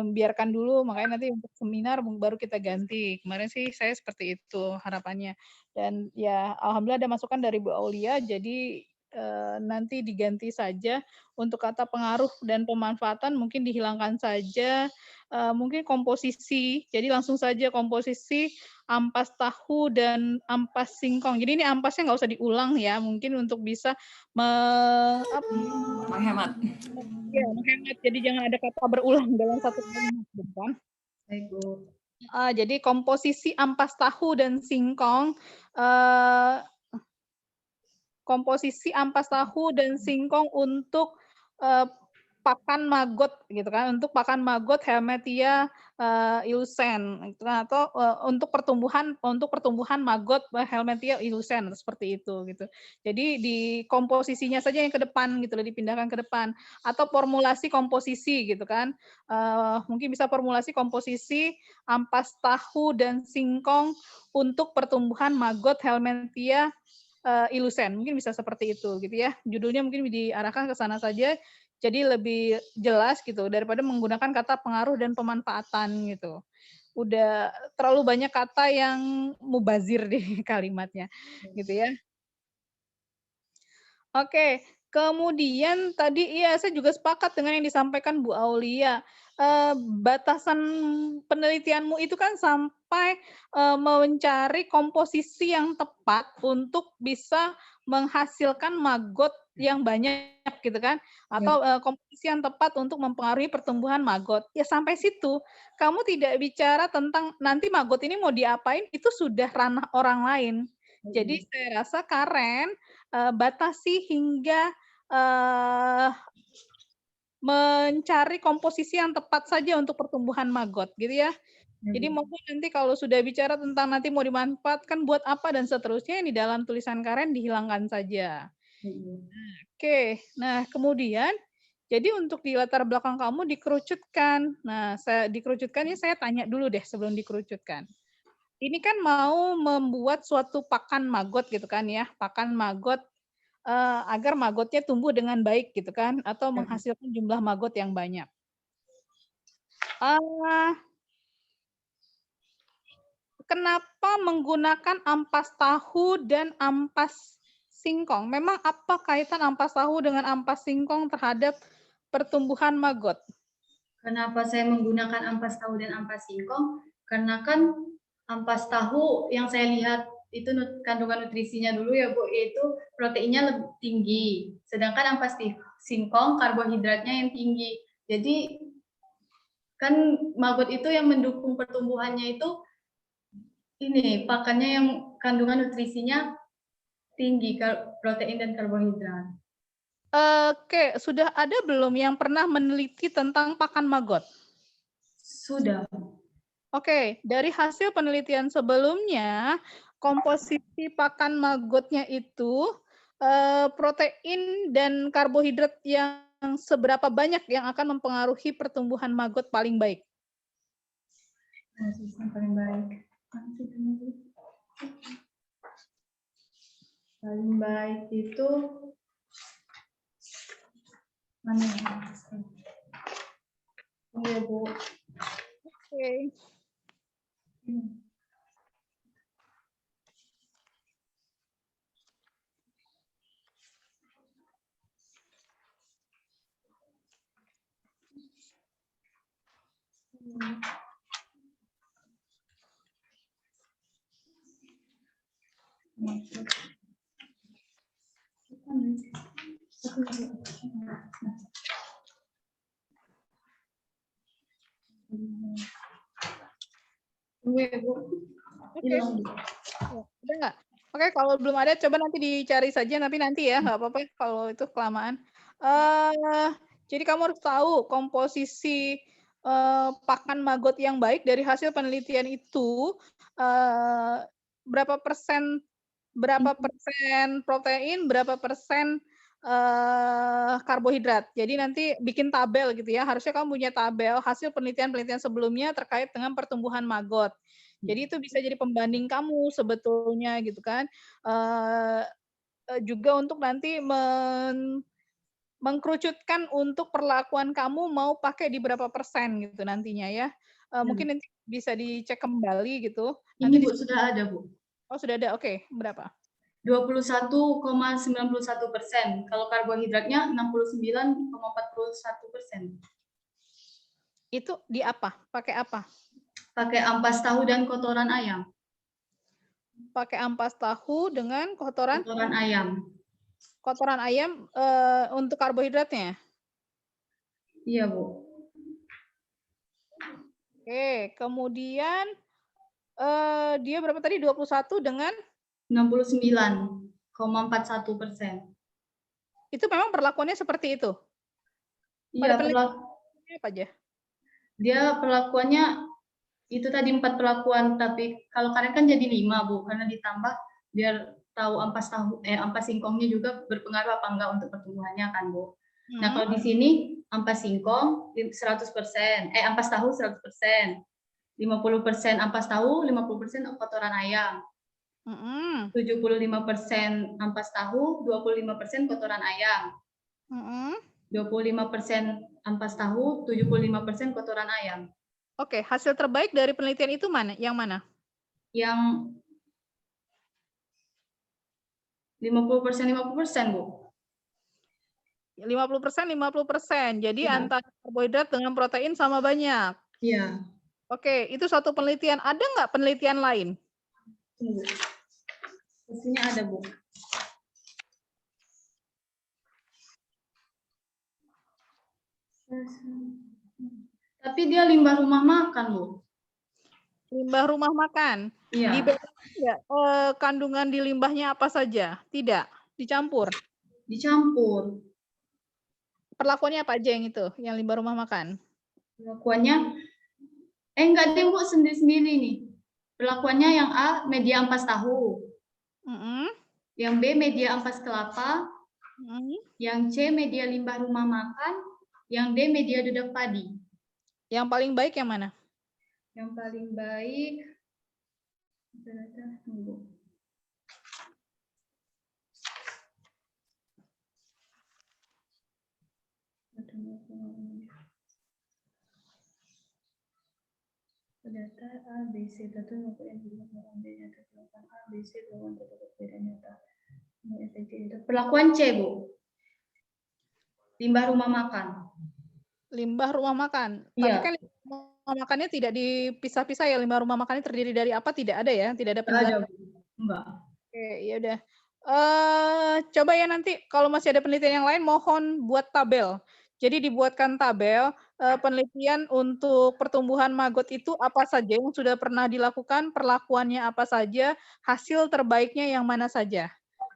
biarkan dulu, makanya nanti untuk seminar baru kita ganti. Kemarin sih saya seperti itu harapannya. Dan ya alhamdulillah ada masukan dari Bu Aulia, jadi nanti diganti saja untuk kata pengaruh dan pemanfaatan mungkin dihilangkan saja, mungkin komposisi, jadi langsung saja komposisi ampas tahu dan ampas singkong. Jadi ini ampasnya nggak usah diulang ya, mungkin untuk bisa Menghemat. ya, menghemat. Jadi jangan ada kata berulang dalam satu kalimat, bukan? Baik, Bu. Jadi komposisi ampas tahu dan singkong, untuk pakan maggot gitu kan, untuk pakan maggot Helmetia ilusen gitu kan, atau untuk pertumbuhan maggot Helmetia ilusen seperti itu gitu. Jadi di komposisinya saja yang ke depan gitu loh, dipindahkan ke depan, atau formulasi komposisi gitu kan. Mungkin bisa formulasi komposisi ampas tahu dan singkong untuk pertumbuhan maggot Helmetia ilusen, mungkin bisa seperti itu gitu ya. Judulnya mungkin diarahkan ke sana saja, jadi lebih jelas gitu daripada menggunakan kata pengaruh dan pemanfaatan gitu. Udah terlalu banyak kata yang mubazir di kalimatnya gitu ya. Oke, kemudian tadi iya saya juga sepakat dengan yang disampaikan Bu Aulia. Batasan penelitianmu itu kan sampai mencari komposisi yang tepat untuk bisa menghasilkan maggot yang banyak gitu kan, atau komposisi yang tepat untuk mempengaruhi pertumbuhan maggot. Ya sampai situ. Kamu tidak bicara tentang nanti maggot ini mau diapain, itu sudah ranah orang lain. Jadi saya rasa Karen batasi hingga mencari komposisi yang tepat saja untuk pertumbuhan maggot gitu ya. Jadi mungkin nanti kalau sudah bicara tentang nanti mau dimanfaatkan buat apa dan seterusnya, yang di dalam tulisan Karen dihilangkan saja. Oke, nah kemudian jadi untuk di latar belakang kamu dikerucutkan. Nah, dikerucutkannya saya tanya dulu deh sebelum dikerucutkan. Ini kan mau membuat suatu pakan maggot gitu kan ya, pakan maggot agar maggotnya tumbuh dengan baik gitu kan, atau menghasilkan jumlah maggot yang banyak. Kenapa menggunakan ampas tahu dan ampas singkong? Memang apa kaitan ampas tahu dengan ampas singkong terhadap pertumbuhan maggot? Kenapa saya menggunakan ampas tahu dan ampas singkong? Karena kan ampas tahu yang saya lihat itu kandungan nutrisinya dulu ya Bu, yaitu proteinnya lebih tinggi. Sedangkan ampas singkong karbohidratnya yang tinggi. Jadi kan maggot itu yang mendukung pertumbuhannya itu ini pakannya yang kandungan nutrisinya tinggi, protein dan karbohidrat. Oke, sudah ada belum yang pernah meneliti tentang pakan maggot? Sudah. Oke, dari hasil penelitian sebelumnya, komposisi pakan maggotnya itu protein dan karbohidrat yang seberapa banyak yang akan mempengaruhi pertumbuhan maggot paling baik? Paling baik. Paling baik itu mana ya? Iya, Bu. Oke. Tunggu ya, Bu. Oke. Hilang, Bu. Ada nggak? Oke, kalau belum ada, coba nanti dicari saja, tapi nanti ya, nggak apa-apa kalau itu kelamaan. Jadi kamu harus tahu komposisi pakan maggot yang baik dari hasil penelitian itu berapa persen protein, berapa persen karbohidrat. Jadi nanti bikin tabel gitu ya. Harusnya kamu punya tabel hasil penelitian-penelitian sebelumnya terkait dengan pertumbuhan maggot. Jadi itu bisa jadi pembanding kamu sebetulnya gitu kan. Juga untuk nanti mengkerucutkan untuk perlakuan kamu mau pakai di berapa persen gitu nantinya ya. Mungkin nanti bisa dicek kembali gitu. Ini, Nanti Bu, sudah ada, Bu. Oh, sudah ada. Oke, berapa? 21,91%. Kalau karbohidratnya 69,41%. Itu di apa? Pakai apa? Pakai ampas tahu dan kotoran ayam. Pakai ampas tahu dengan kotoran ayam. Kotoran ayam untuk karbohidratnya. Iya, Bu. Oke, kemudian dia berapa tadi? 21 dengan 69,41%. itu memang perlakuannya seperti itu. Iya, perlakuannya apa aja? Dia perlakuannya itu tadi 4 perlakuan, tapi kalau kalian kan jadi 5, Bu, karena ditambah biar tahu ampas singkongnya juga berpengaruh apa enggak untuk pertumbuhannya kan, Bu. Nah, kalau di sini ampas singkong 100%, ampas tahu 100%, 50% ampas tahu, 50% kotoran ayam. 75% ampas tahu, 25% kotoran ayam. 25% ampas tahu, 75% kotoran ayam. Oke, hasil terbaik dari penelitian itu mana? Yang mana? Yang 50%, Bu. 50%, 50%. Jadi antara karbohidrat dengan protein sama banyak. Iya. Oke, itu satu penelitian. Ada nggak penelitian lain? Tunggu. Pastinya ada, Bu. Tapi dia limbah rumah makan, Bu. Limbah rumah makan. Iya. Dibedakan kandungan di limbahnya apa saja? Tidak, dicampur. Dicampur. Perlakuannya apa aja yang itu, yang limbah rumah makan? Perlakuannya enggak deh, Bu, sendiri-sendiri nih. Perlakuannya yang A media ampas tahu. Yang B media ampas kelapa. Yang C media limbah rumah makan. Yang D media dedak padi. Yang paling baik yang mana? Yang paling baik tunggu. Data A, B, C, data A, B, C, perlakuan C, Bu. Limbah rumah makan. Limbah rumah makan. Iya. Tapi kan rumah makannya tidak dipisah-pisah ya. Limbah rumah makannya terdiri dari apa? Tidak ada ya? Tidak ada penjelasan. Enggak. Oke, ya udah. Coba ya nanti kalau masih ada penelitian yang lain mohon buat tabel. Jadi dibuatkan tabel penelitian untuk pertumbuhan maggot itu apa saja yang sudah pernah dilakukan, perlakuannya apa saja, hasil terbaiknya yang mana saja.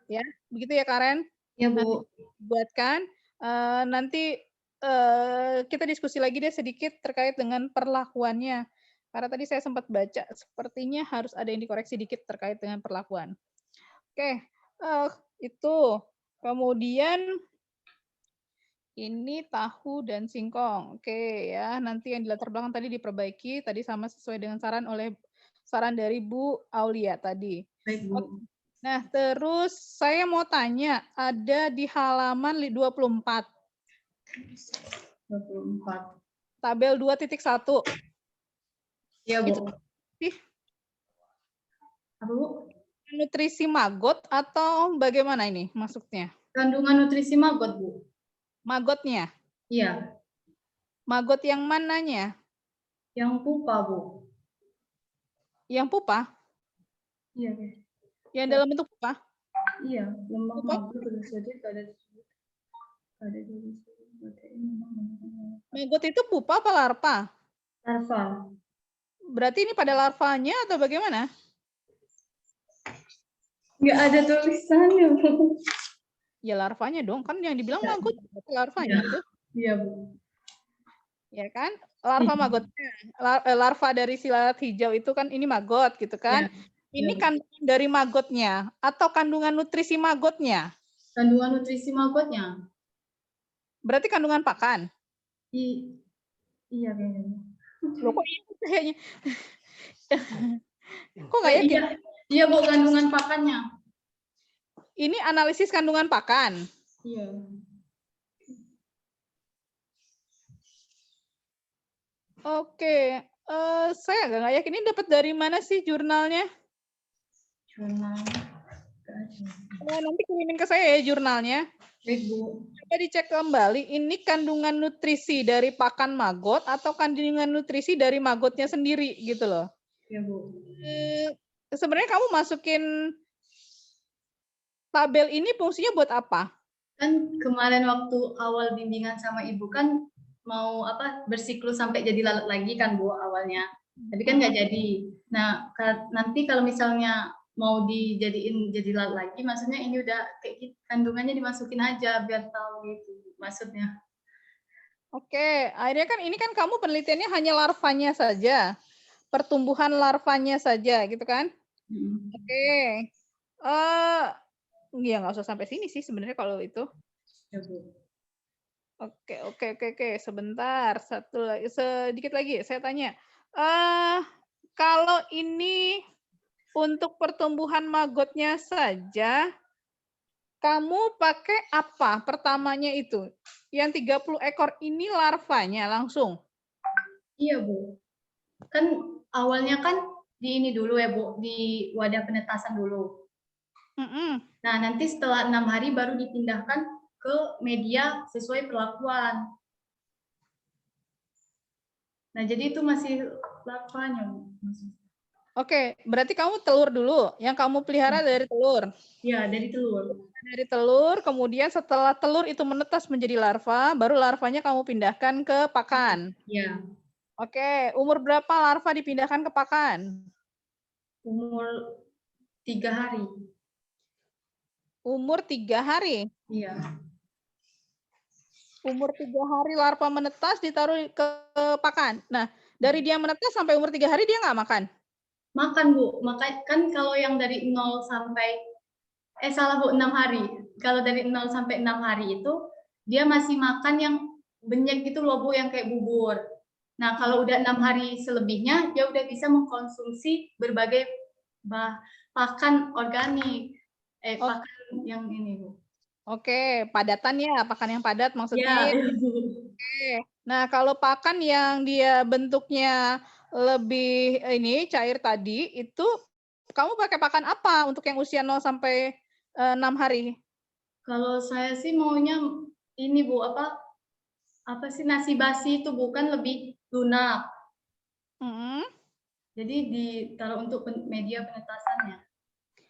Ya, begitu ya Karen? Ya, Bu. Nanti buatkan nanti kita diskusi lagi deh sedikit terkait dengan perlakuannya. Karena tadi saya sempat baca sepertinya harus ada yang dikoreksi dikit terkait dengan perlakuan. Oke, itu. Kemudian ini tahu dan singkong. Oke ya, nanti yang di latar belakang tadi diperbaiki, tadi sama sesuai dengan saran dari Bu Aulia tadi. Baik, Bu. Nah, terus saya mau tanya, ada di halaman 24. 24. Tabel 2.1. Iya, Bu. Itu apa, Bu? Nutrisi maggot atau bagaimana ini maksudnya? Kandungan nutrisi maggot, Bu. Maggotnya? Iya. Maggot yang mananya? Yang pupa, Bu. Yang pupa? Iya, Bu. Yang dalam bentuk pupa? Iya, lemah maggot Maggot itu pupa apa larva? Larva. Berarti ini pada larvanya atau bagaimana? Nggak ada tulisannya, Bu. Ya larvanya dong, kan yang dibilang maggot larvanya Iya. itu, Iya, Bu. ya kan? Larva magotnya, larva dari si lalat hijau itu kan ini maggot gitu kan? Iya. Ini Iya, Bu. kandungan dari magotnya atau kandungan nutrisi magotnya? Kandungan nutrisi magotnya. Berarti kandungan pakan. Iya kayaknya. Loh kok iya kayaknya? Kok nggak yakin? Iya, iya Bu, kandungan pakannya. Ini analisis kandungan pakan. Iya. Oke, saya nggak yakin ini dapat dari mana sih jurnalnya? Jurnal. Nanti kirimin ke saya ya jurnalnya. Baik, Bu. Coba dicek kembali, ini kandungan nutrisi dari pakan maggot atau kandungan nutrisi dari maggotnya sendiri gitu loh. Iya, Bu. Sebenarnya kamu masukin tabel ini fungsinya buat apa? Kan kemarin waktu awal bimbingan sama Ibu kan mau bersiklus sampai jadi lalat lagi kan Bu awalnya. Tapi kan nggak jadi. Nah, nanti kalau misalnya mau dijadiin jadi lalat lagi, maksudnya ini udah kayak gitu, kandungannya dimasukin aja biar tahu gitu maksudnya. Oke, akhirnya kan ini kan kamu penelitiannya hanya larvanya saja. Pertumbuhan larvanya saja gitu kan? Oke. Ya nggak usah sampai sini sih sebenarnya kalau itu. Ya, Bu. Oke. Sebentar, sedikit lagi saya tanya. Kalau ini untuk pertumbuhan maggotnya saja, kamu pakai apa pertamanya itu? Yang 30 ekor ini larvanya langsung? Iya, Bu. Kan awalnya kan di ini dulu ya, Bu, di wadah penetasan dulu. Nah, nanti setelah 6 hari baru dipindahkan ke media sesuai perlakuan. Nah, jadi itu masih larvanya, Bu. Oke, berarti kamu telur dulu. Yang kamu pelihara dari telur. Iya, dari telur. Dari telur, kemudian setelah telur itu menetas menjadi larva, baru larvanya kamu pindahkan ke pakan. Iya. Oke, umur berapa larva dipindahkan ke pakan? Umur 3 hari. Umur 3 hari. Iya. Umur 3 hari larva menetas ditaruh ke pakan. Nah, dari dia menetas sampai umur 3 hari dia nggak makan? Makan, Bu. Makan kan kalau yang dari 0 sampai salah, Bu, 6 hari. Kalau dari 0 sampai 6 hari itu dia masih makan yang benyek gitu loh, Bu, yang kayak bubur. Nah, kalau udah 6 hari selebihnya dia udah bisa mengkonsumsi berbagai pakan organik. Pakan yang ini, Bu. Oke, padatan ya, pakan yang padat maksudnya. Ya, Oke. Nah, kalau pakan yang dia bentuknya lebih ini cair tadi, itu kamu pakai pakan apa untuk yang usia 0 sampai 6 hari? kalau saya sih maunya ini, Bu, apa sih nasi basi itu bukan lebih lunak. Jadi ditaruh untuk media penetasannya.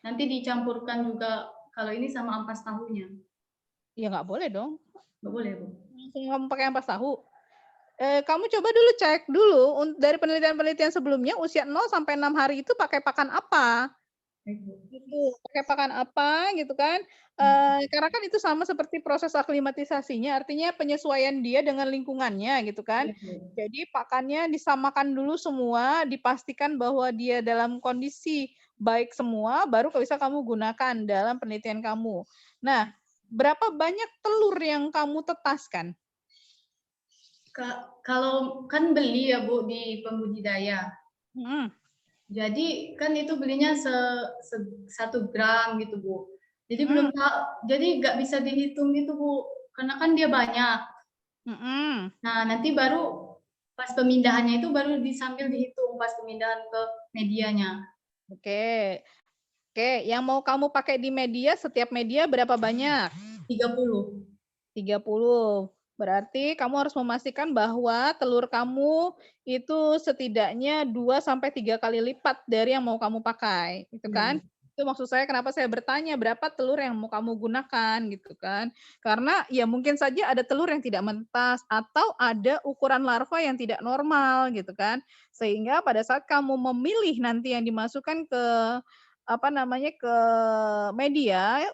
Nanti dicampurkan juga kalau ini sama ampas tahunya. Ya nggak boleh dong. Nggak boleh, Bu. Langsung kamu pakai ampas tahu. Kamu coba dulu cek dulu dari penelitian-penelitian sebelumnya usia 0 sampai 6 hari itu pakai pakan apa? Gitu, pakai pakan apa gitu kan? Karena kan itu sama seperti proses aklimatisasinya, artinya penyesuaian dia dengan lingkungannya gitu kan. Jadi pakannya disamakan dulu semua, dipastikan bahwa dia dalam kondisi baik semua, baru bisa kamu gunakan dalam penelitian kamu. Nah, berapa banyak telur yang kamu tetaskan? Kalau kan beli ya, Bu, di pembudidaya. Jadi kan itu belinya 1 gram gitu, Bu. Jadi belum tahu, jadi nggak bisa dihitung gitu, Bu, karena kan dia banyak. Nah, nanti baru pas pemindahannya itu baru sambil dihitung pas pemindahan ke medianya. Oke, yang mau kamu pakai di media, setiap media berapa banyak? 30. 30. Berarti kamu harus memastikan bahwa telur kamu itu setidaknya 2 sampai 3 kali lipat dari yang mau kamu pakai, gitu kan? Itu maksud saya kenapa saya bertanya berapa telur yang mau kamu gunakan gitu kan. Karena ya mungkin saja ada telur yang tidak mentas atau ada ukuran larva yang tidak normal gitu kan. Sehingga pada saat kamu memilih nanti yang dimasukkan ke apa namanya ke media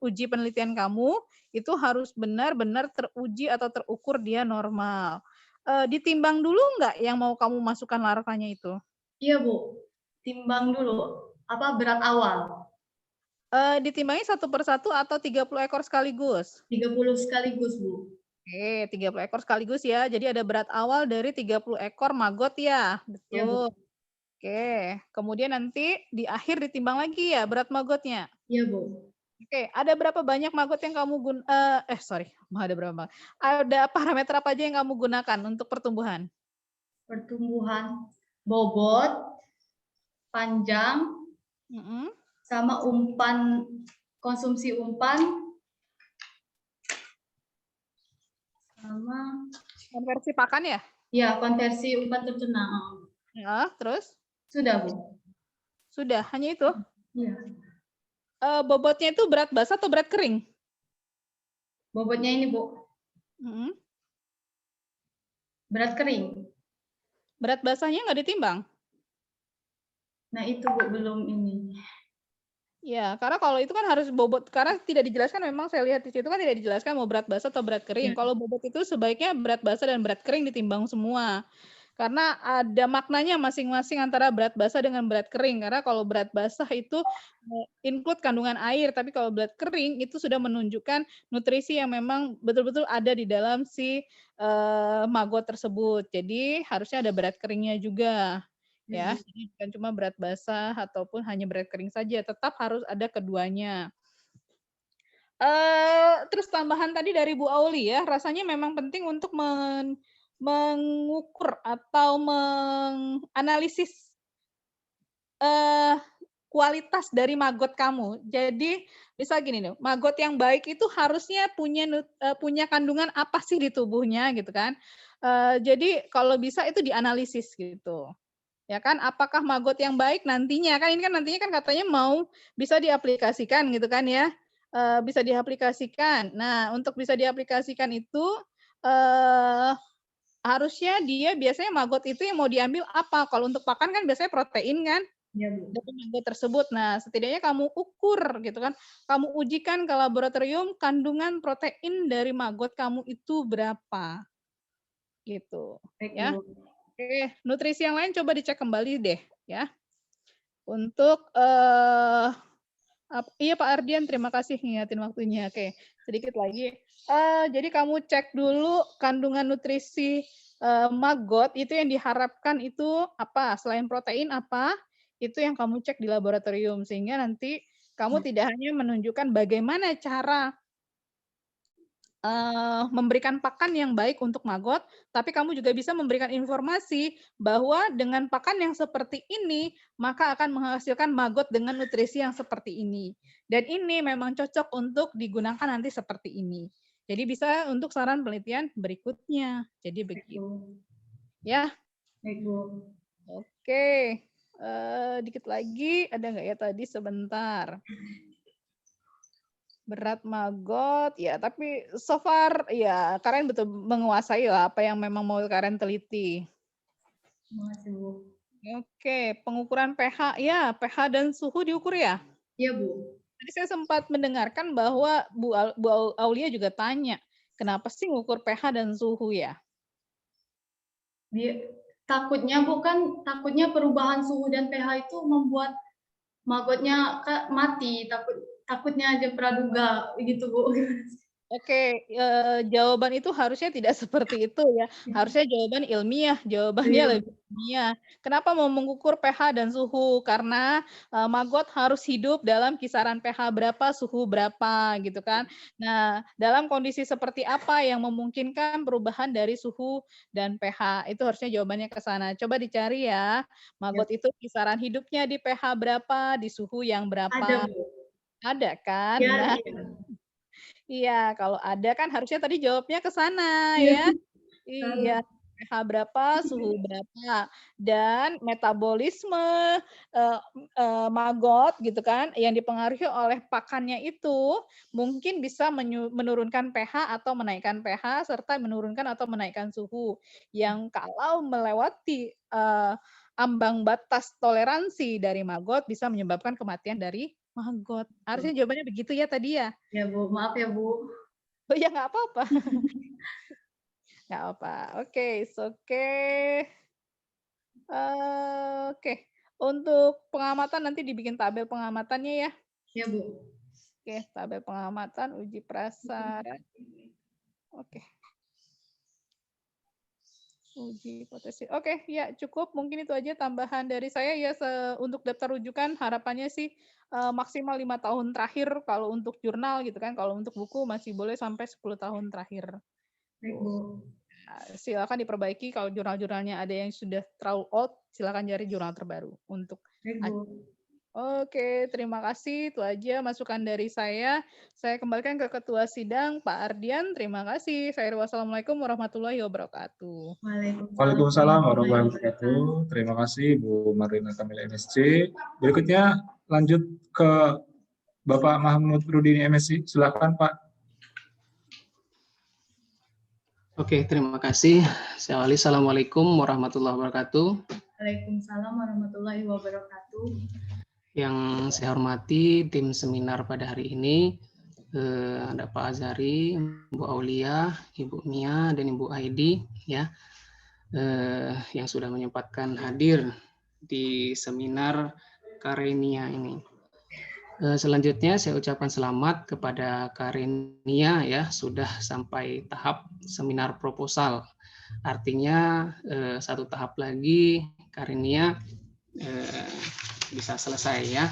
uji penelitian kamu itu harus benar-benar teruji atau terukur dia normal. Ditimbang dulu nggak yang mau kamu masukkan larvanya itu? Iya, Bu. Timbang dulu. Apa berat awal? Ditimbangnya satu persatu atau 30 ekor sekaligus? 30 sekaligus, Bu. Oke, 30 ekor sekaligus ya. Jadi ada berat awal dari 30 ekor maggot ya. Iya, Bu. Betul. Oke, kemudian nanti di akhir ditimbang lagi ya berat maggotnya. Iya, Bu. Oke, ada berapa banyak maggot yang kamu ada berapa maggot? Ada parameter apa aja yang kamu gunakan untuk pertumbuhan? Pertumbuhan bobot, panjang, Mm-mm. sama umpan, konsumsi umpan, sama Konversi pakan ya? ya konversi umpan ternak. Ya, terus? Sudah, Bu. Sudah, hanya itu? Iya. Bobotnya itu berat basah atau berat kering? Bobotnya ini, Bu. Mm-mm. Berat kering. Berat basahnya nggak ditimbang? Nah, itu, Bu, belum ini. Ya, karena kalau itu kan harus bobot, karena tidak dijelaskan, memang saya lihat di situ kan tidak dijelaskan mau berat basah atau berat kering. Ya. Kalau bobot itu sebaiknya berat basah dan berat kering ditimbang semua. Karena ada maknanya masing-masing antara berat basah dengan berat kering. Karena kalau berat basah itu include kandungan air, tapi kalau berat kering itu sudah menunjukkan nutrisi yang memang betul-betul ada di dalam si maggot tersebut. Jadi harusnya ada berat keringnya juga. Ya, jadi bukan cuma berat basah ataupun hanya berat kering saja, tetap harus ada keduanya. Terus tambahan tadi dari Bu Auli ya, rasanya memang penting untuk mengukur atau menganalisis kualitas dari maggot kamu. Jadi bisa gini nih, maggot yang baik itu harusnya punya kandungan apa sih di tubuhnya gitu kan. Jadi kalau bisa itu dianalisis gitu. Ya kan, apakah maggot yang baik nantinya kan ini kan nantinya kan katanya mau bisa diaplikasikan gitu kan ya, bisa diaplikasikan. Nah, untuk bisa diaplikasikan itu harusnya dia biasanya maggot itu yang mau diambil apa? Kalau untuk pakan kan biasanya protein kan Ya, Bu. dari maggot tersebut. Nah, setidaknya kamu ukur gitu kan, kamu ujikan ke laboratorium kandungan protein dari maggot kamu itu berapa, gitu Baik, ya. Bu. Oke, nutrisi yang lain coba dicek kembali deh ya. Untuk iya Pak Ardian, terima kasih ngingetin waktunya. Oke, sedikit lagi. Jadi kamu cek dulu kandungan nutrisi maggot itu yang diharapkan itu apa? Selain protein apa? Itu yang kamu cek di laboratorium sehingga nanti kamu tidak hanya menunjukkan bagaimana cara memberikan pakan yang baik untuk maggot, tapi kamu juga bisa memberikan informasi bahwa dengan pakan yang seperti ini, maka akan menghasilkan maggot dengan nutrisi yang seperti ini. Dan ini memang cocok untuk digunakan nanti seperti ini. Jadi bisa untuk saran penelitian berikutnya. Jadi begitu. Ya. Baik, Bu. Oke. Dikit lagi, ada nggak ya tadi sebentar? Berat maggot, ya tapi so far ya Karen betul menguasai lah apa yang memang mau Karen teliti. Terima kasih, Bu. Oke, pengukuran pH, ya pH dan suhu diukur ya? Iya, Bu. Tadi saya sempat mendengarkan bahwa Bu Aulia juga tanya, kenapa sih ngukur pH dan suhu ya? Takutnya perubahan suhu dan pH itu membuat maggotnya mati, takutnya aja praduga gitu, Bu. Oke, jawaban itu harusnya tidak seperti itu ya. Harusnya jawaban ilmiah, jawabannya Iya. lebih ilmiah. Kenapa mau mengukur pH dan suhu? Karena maggot harus hidup dalam kisaran pH berapa, suhu berapa gitu kan. Nah, dalam kondisi seperti apa yang memungkinkan perubahan dari suhu dan pH? Itu harusnya jawabannya ke sana. Coba dicari ya. Maggot itu kisaran hidupnya di pH berapa, di suhu yang berapa? Ada, Bu. Ada kan? Ya, Nah, iya. iya, kalau ada kan harusnya tadi jawabnya ke sana Iya. ya. Iya. pH berapa, suhu berapa, dan metabolisme maggot gitu kan, yang dipengaruhi oleh pakannya itu mungkin bisa menurunkan pH atau menaikkan pH serta menurunkan atau menaikkan suhu. Yang kalau melewati ambang batas toleransi dari maggot bisa menyebabkan kematian dari maggot. Harusnya jawabannya begitu ya tadi ya. Ya Bu, maaf ya Bu. Oh ya nggak apa-apa. Nggak apa. Oke, oke. Oke. Untuk pengamatan nanti dibikin tabel pengamatannya ya. Ya Bu. Oke, tabel pengamatan uji prasarat. Oke. Uji hipotesis. Oke, ya cukup. Mungkin itu aja tambahan dari saya ya. Untuk daftar rujukan harapannya sih maksimal 5 tahun terakhir kalau untuk jurnal gitu kan. Kalau untuk buku masih boleh sampai 10 tahun terakhir. Baik Bu. Silakan diperbaiki kalau jurnal-jurnalnya ada yang sudah terlalu old, silakan cari jurnal terbaru untuk. Baik Bu. Oke, terima kasih. Itu aja masukan dari saya. Saya kembalikan ke Ketua Sidang, Pak Ardian. Terima kasih. Wassalamualaikum warahmatullahi wabarakatuh. Waalaikumsalam warahmatullahi wabarakatuh. Terima kasih Bu Marlina Kamila MSc. Berikutnya lanjut ke Bapak Mahmud Rudini MSc. Silakan Pak. Oke, terima kasih. Saya awali. Assalamualaikum warahmatullahi wabarakatuh. Waalaikumsalam warahmatullahi wabarakatuh. Yang saya hormati tim seminar pada hari ini, ada Pak Azari, Bu Aulia, Ibu Mia, dan Ibu Aidi, ya, yang sudah menyempatkan hadir di seminar Karenia ini. Selanjutnya saya ucapkan selamat kepada Karenia ya, sudah sampai tahap seminar proposal. Artinya satu tahap lagi Karenia bisa selesai ya.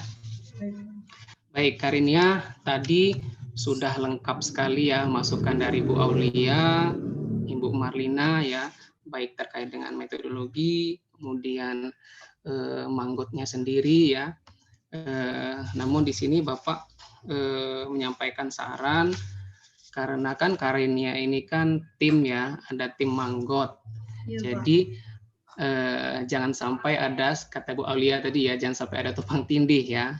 Baik, Karenia tadi sudah lengkap sekali ya masukan dari Bu Aulia, Ibu Marlina ya, baik terkait dengan metodologi, kemudian manggotnya sendiri ya. Namun di sini Bapak menyampaikan saran karena kan Karenia ini kan tim ya, ada tim manggot. Ya, jadi jangan sampai ada, kata Bu Aulia tadi ya, jangan sampai ada tumpang tindih ya.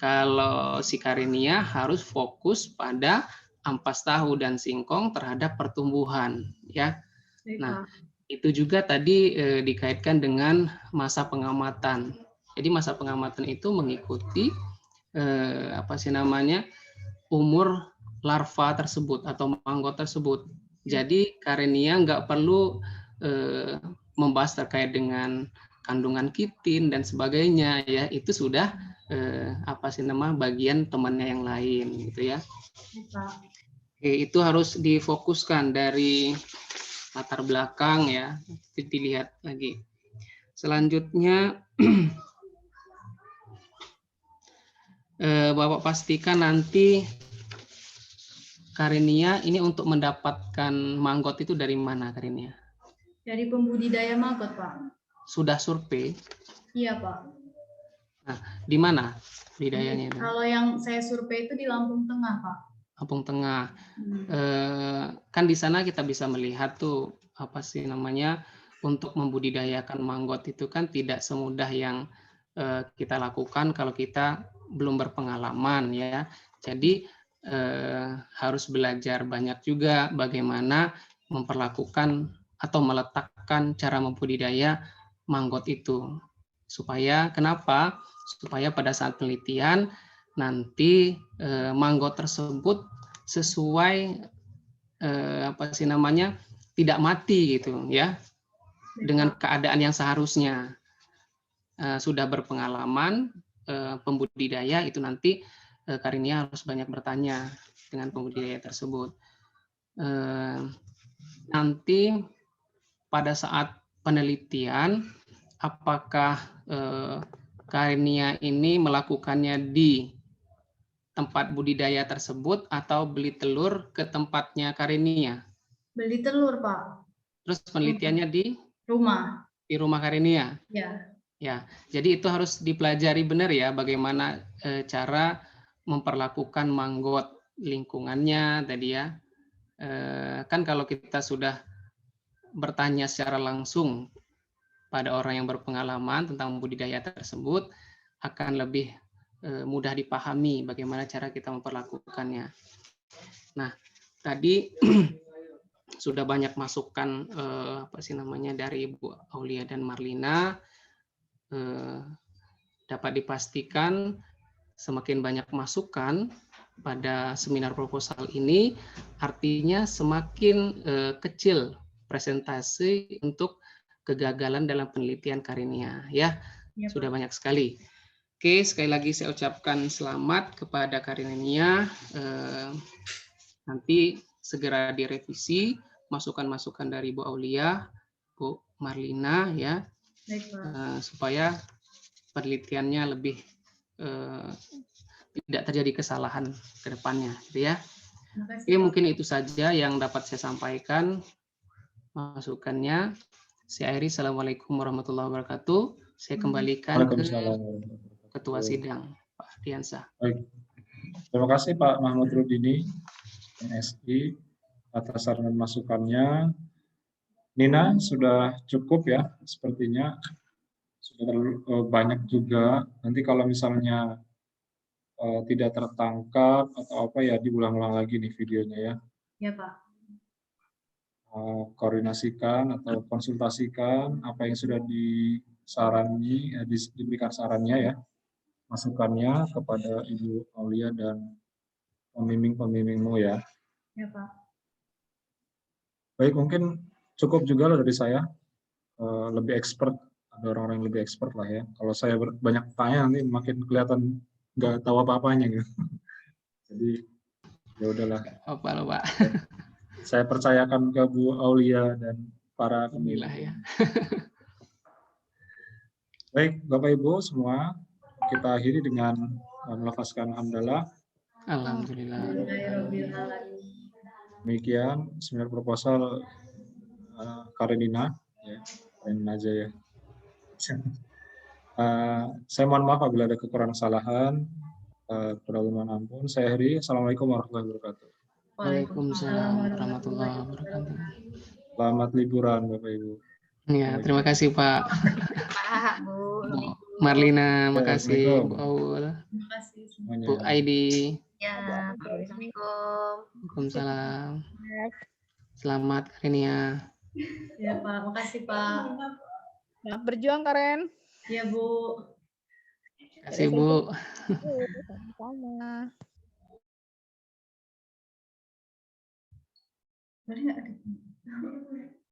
Kalau si Karenia harus fokus pada ampas tahu dan singkong terhadap pertumbuhan ya. Nah, itu juga tadi dikaitkan dengan masa pengamatan. Jadi masa pengamatan itu mengikuti umur larva tersebut atau manggot tersebut. Jadi Karenia nggak perlu membahas terkait dengan kandungan kitin dan sebagainya ya, itu sudah bagian temannya yang lain gitu ya. Oke, itu harus difokuskan dari latar belakang ya, dilihat lagi. Selanjutnya Bapak pastikan nanti Karenia ini untuk mendapatkan manggot itu dari mana Karenia? Dari pembudidaya maggot, Pak. Sudah survei? Iya, Pak. Nah, di mana budidayanya? Kalau yang saya survei itu di Lampung Tengah, Pak. Lampung Tengah. Kan di sana kita bisa melihat tuh untuk membudidayakan manggot itu kan tidak semudah yang kita lakukan kalau kita belum berpengalaman ya. Jadi harus belajar banyak juga bagaimana memperlakukan atau meletakkan cara membudidaya manggot itu. Supaya kenapa? Supaya pada saat penelitian nanti manggot tersebut sesuai tidak mati gitu ya, dengan keadaan yang seharusnya. Sudah berpengalaman pembudidaya itu nanti Karenia harus banyak bertanya dengan pembudidaya tersebut. Nanti pada saat penelitian apakah Karenia ini melakukannya di tempat budidaya tersebut atau beli telur ke tempatnya Karenia? Beli telur, Pak. Terus penelitiannya di rumah. Di rumah Karenia? Ya. Ya, jadi itu harus dipelajari benar ya, bagaimana cara memperlakukan manggot lingkungannya tadi ya. Kan kalau kita sudah bertanya secara langsung pada orang yang berpengalaman tentang budidaya tersebut akan lebih mudah dipahami bagaimana cara kita memperlakukannya. Nah, tadi sudah banyak masukan dari Ibu Aulia dan Marlina. Dapat dipastikan semakin banyak masukan pada seminar proposal ini, artinya semakin kecil presentasi untuk kegagalan dalam penelitian Karinia. Ya, sudah banyak sekali. Oke, sekali lagi saya ucapkan selamat kepada Karinia. Nanti segera direvisi masukan-masukan dari Bu Aulia, Bu Marlina, ya, supaya penelitiannya lebih tidak terjadi kesalahan ke depannya, gitu ya. Oke, mungkin itu saja yang dapat saya sampaikan masukannya. Saya akhiri. Assalamualaikum warahmatullahi wabarakatuh. Saya kembalikan ke Ketua Sidang, Pak Ardiansah. Baik. Terima kasih Pak Mahmud Rudini, MSI, atas saran dan masukannya. Nina, sudah cukup ya, sepertinya. Sudah terlalu banyak juga. Nanti kalau misalnya tidak tertangkap atau apa ya, diulang-ulang lagi nih videonya ya. Ya Pak. Koordinasikan atau konsultasikan apa yang sudah diberikan sarannya ya, masukannya kepada Ibu Aulia dan pembimbing-pembimbingmu ya. Ya Pak. Baik, mungkin cukup juga lah dari saya. Lebih expert, ada orang-orang yang lebih expert lah ya. Kalau saya banyak tanya nanti makin kelihatan nggak tahu apa-apanya gitu. Jadi ya udahlah. Apa loh Pak? Saya percayakan ke Bu Aulia dan para pembimbing. Ya. Baik, Bapak Ibu semua, kita akhiri dengan melafazkan hamdalah. Alhamdulillah. Demikian seminar proposal Karenina, ya, Karenina aja ya. Saya mohon maaf apabila ada kekurangan kesalahan. Mohon ampun. Saya akhiri. Assalamualaikum warahmatullahi wabarakatuh. Waalaikumsalam warahmatullahi wabarakatuh. Selamat liburan Bapak Ibu. Ya, terima kasih Pak. Pak, Bu. Marlina, makasih. Assalamualaikum. Bu Aul, Terima kasih semuanya. Bu Aidi. Ya, Assalamualaikum. Waalaikumsalam. Selamat Karinia. Ya Pak, makasih Pak. Nah, berjuang Karen. Ya Bu. Terima kasih Bu. Sama-sama. Boleh nggak?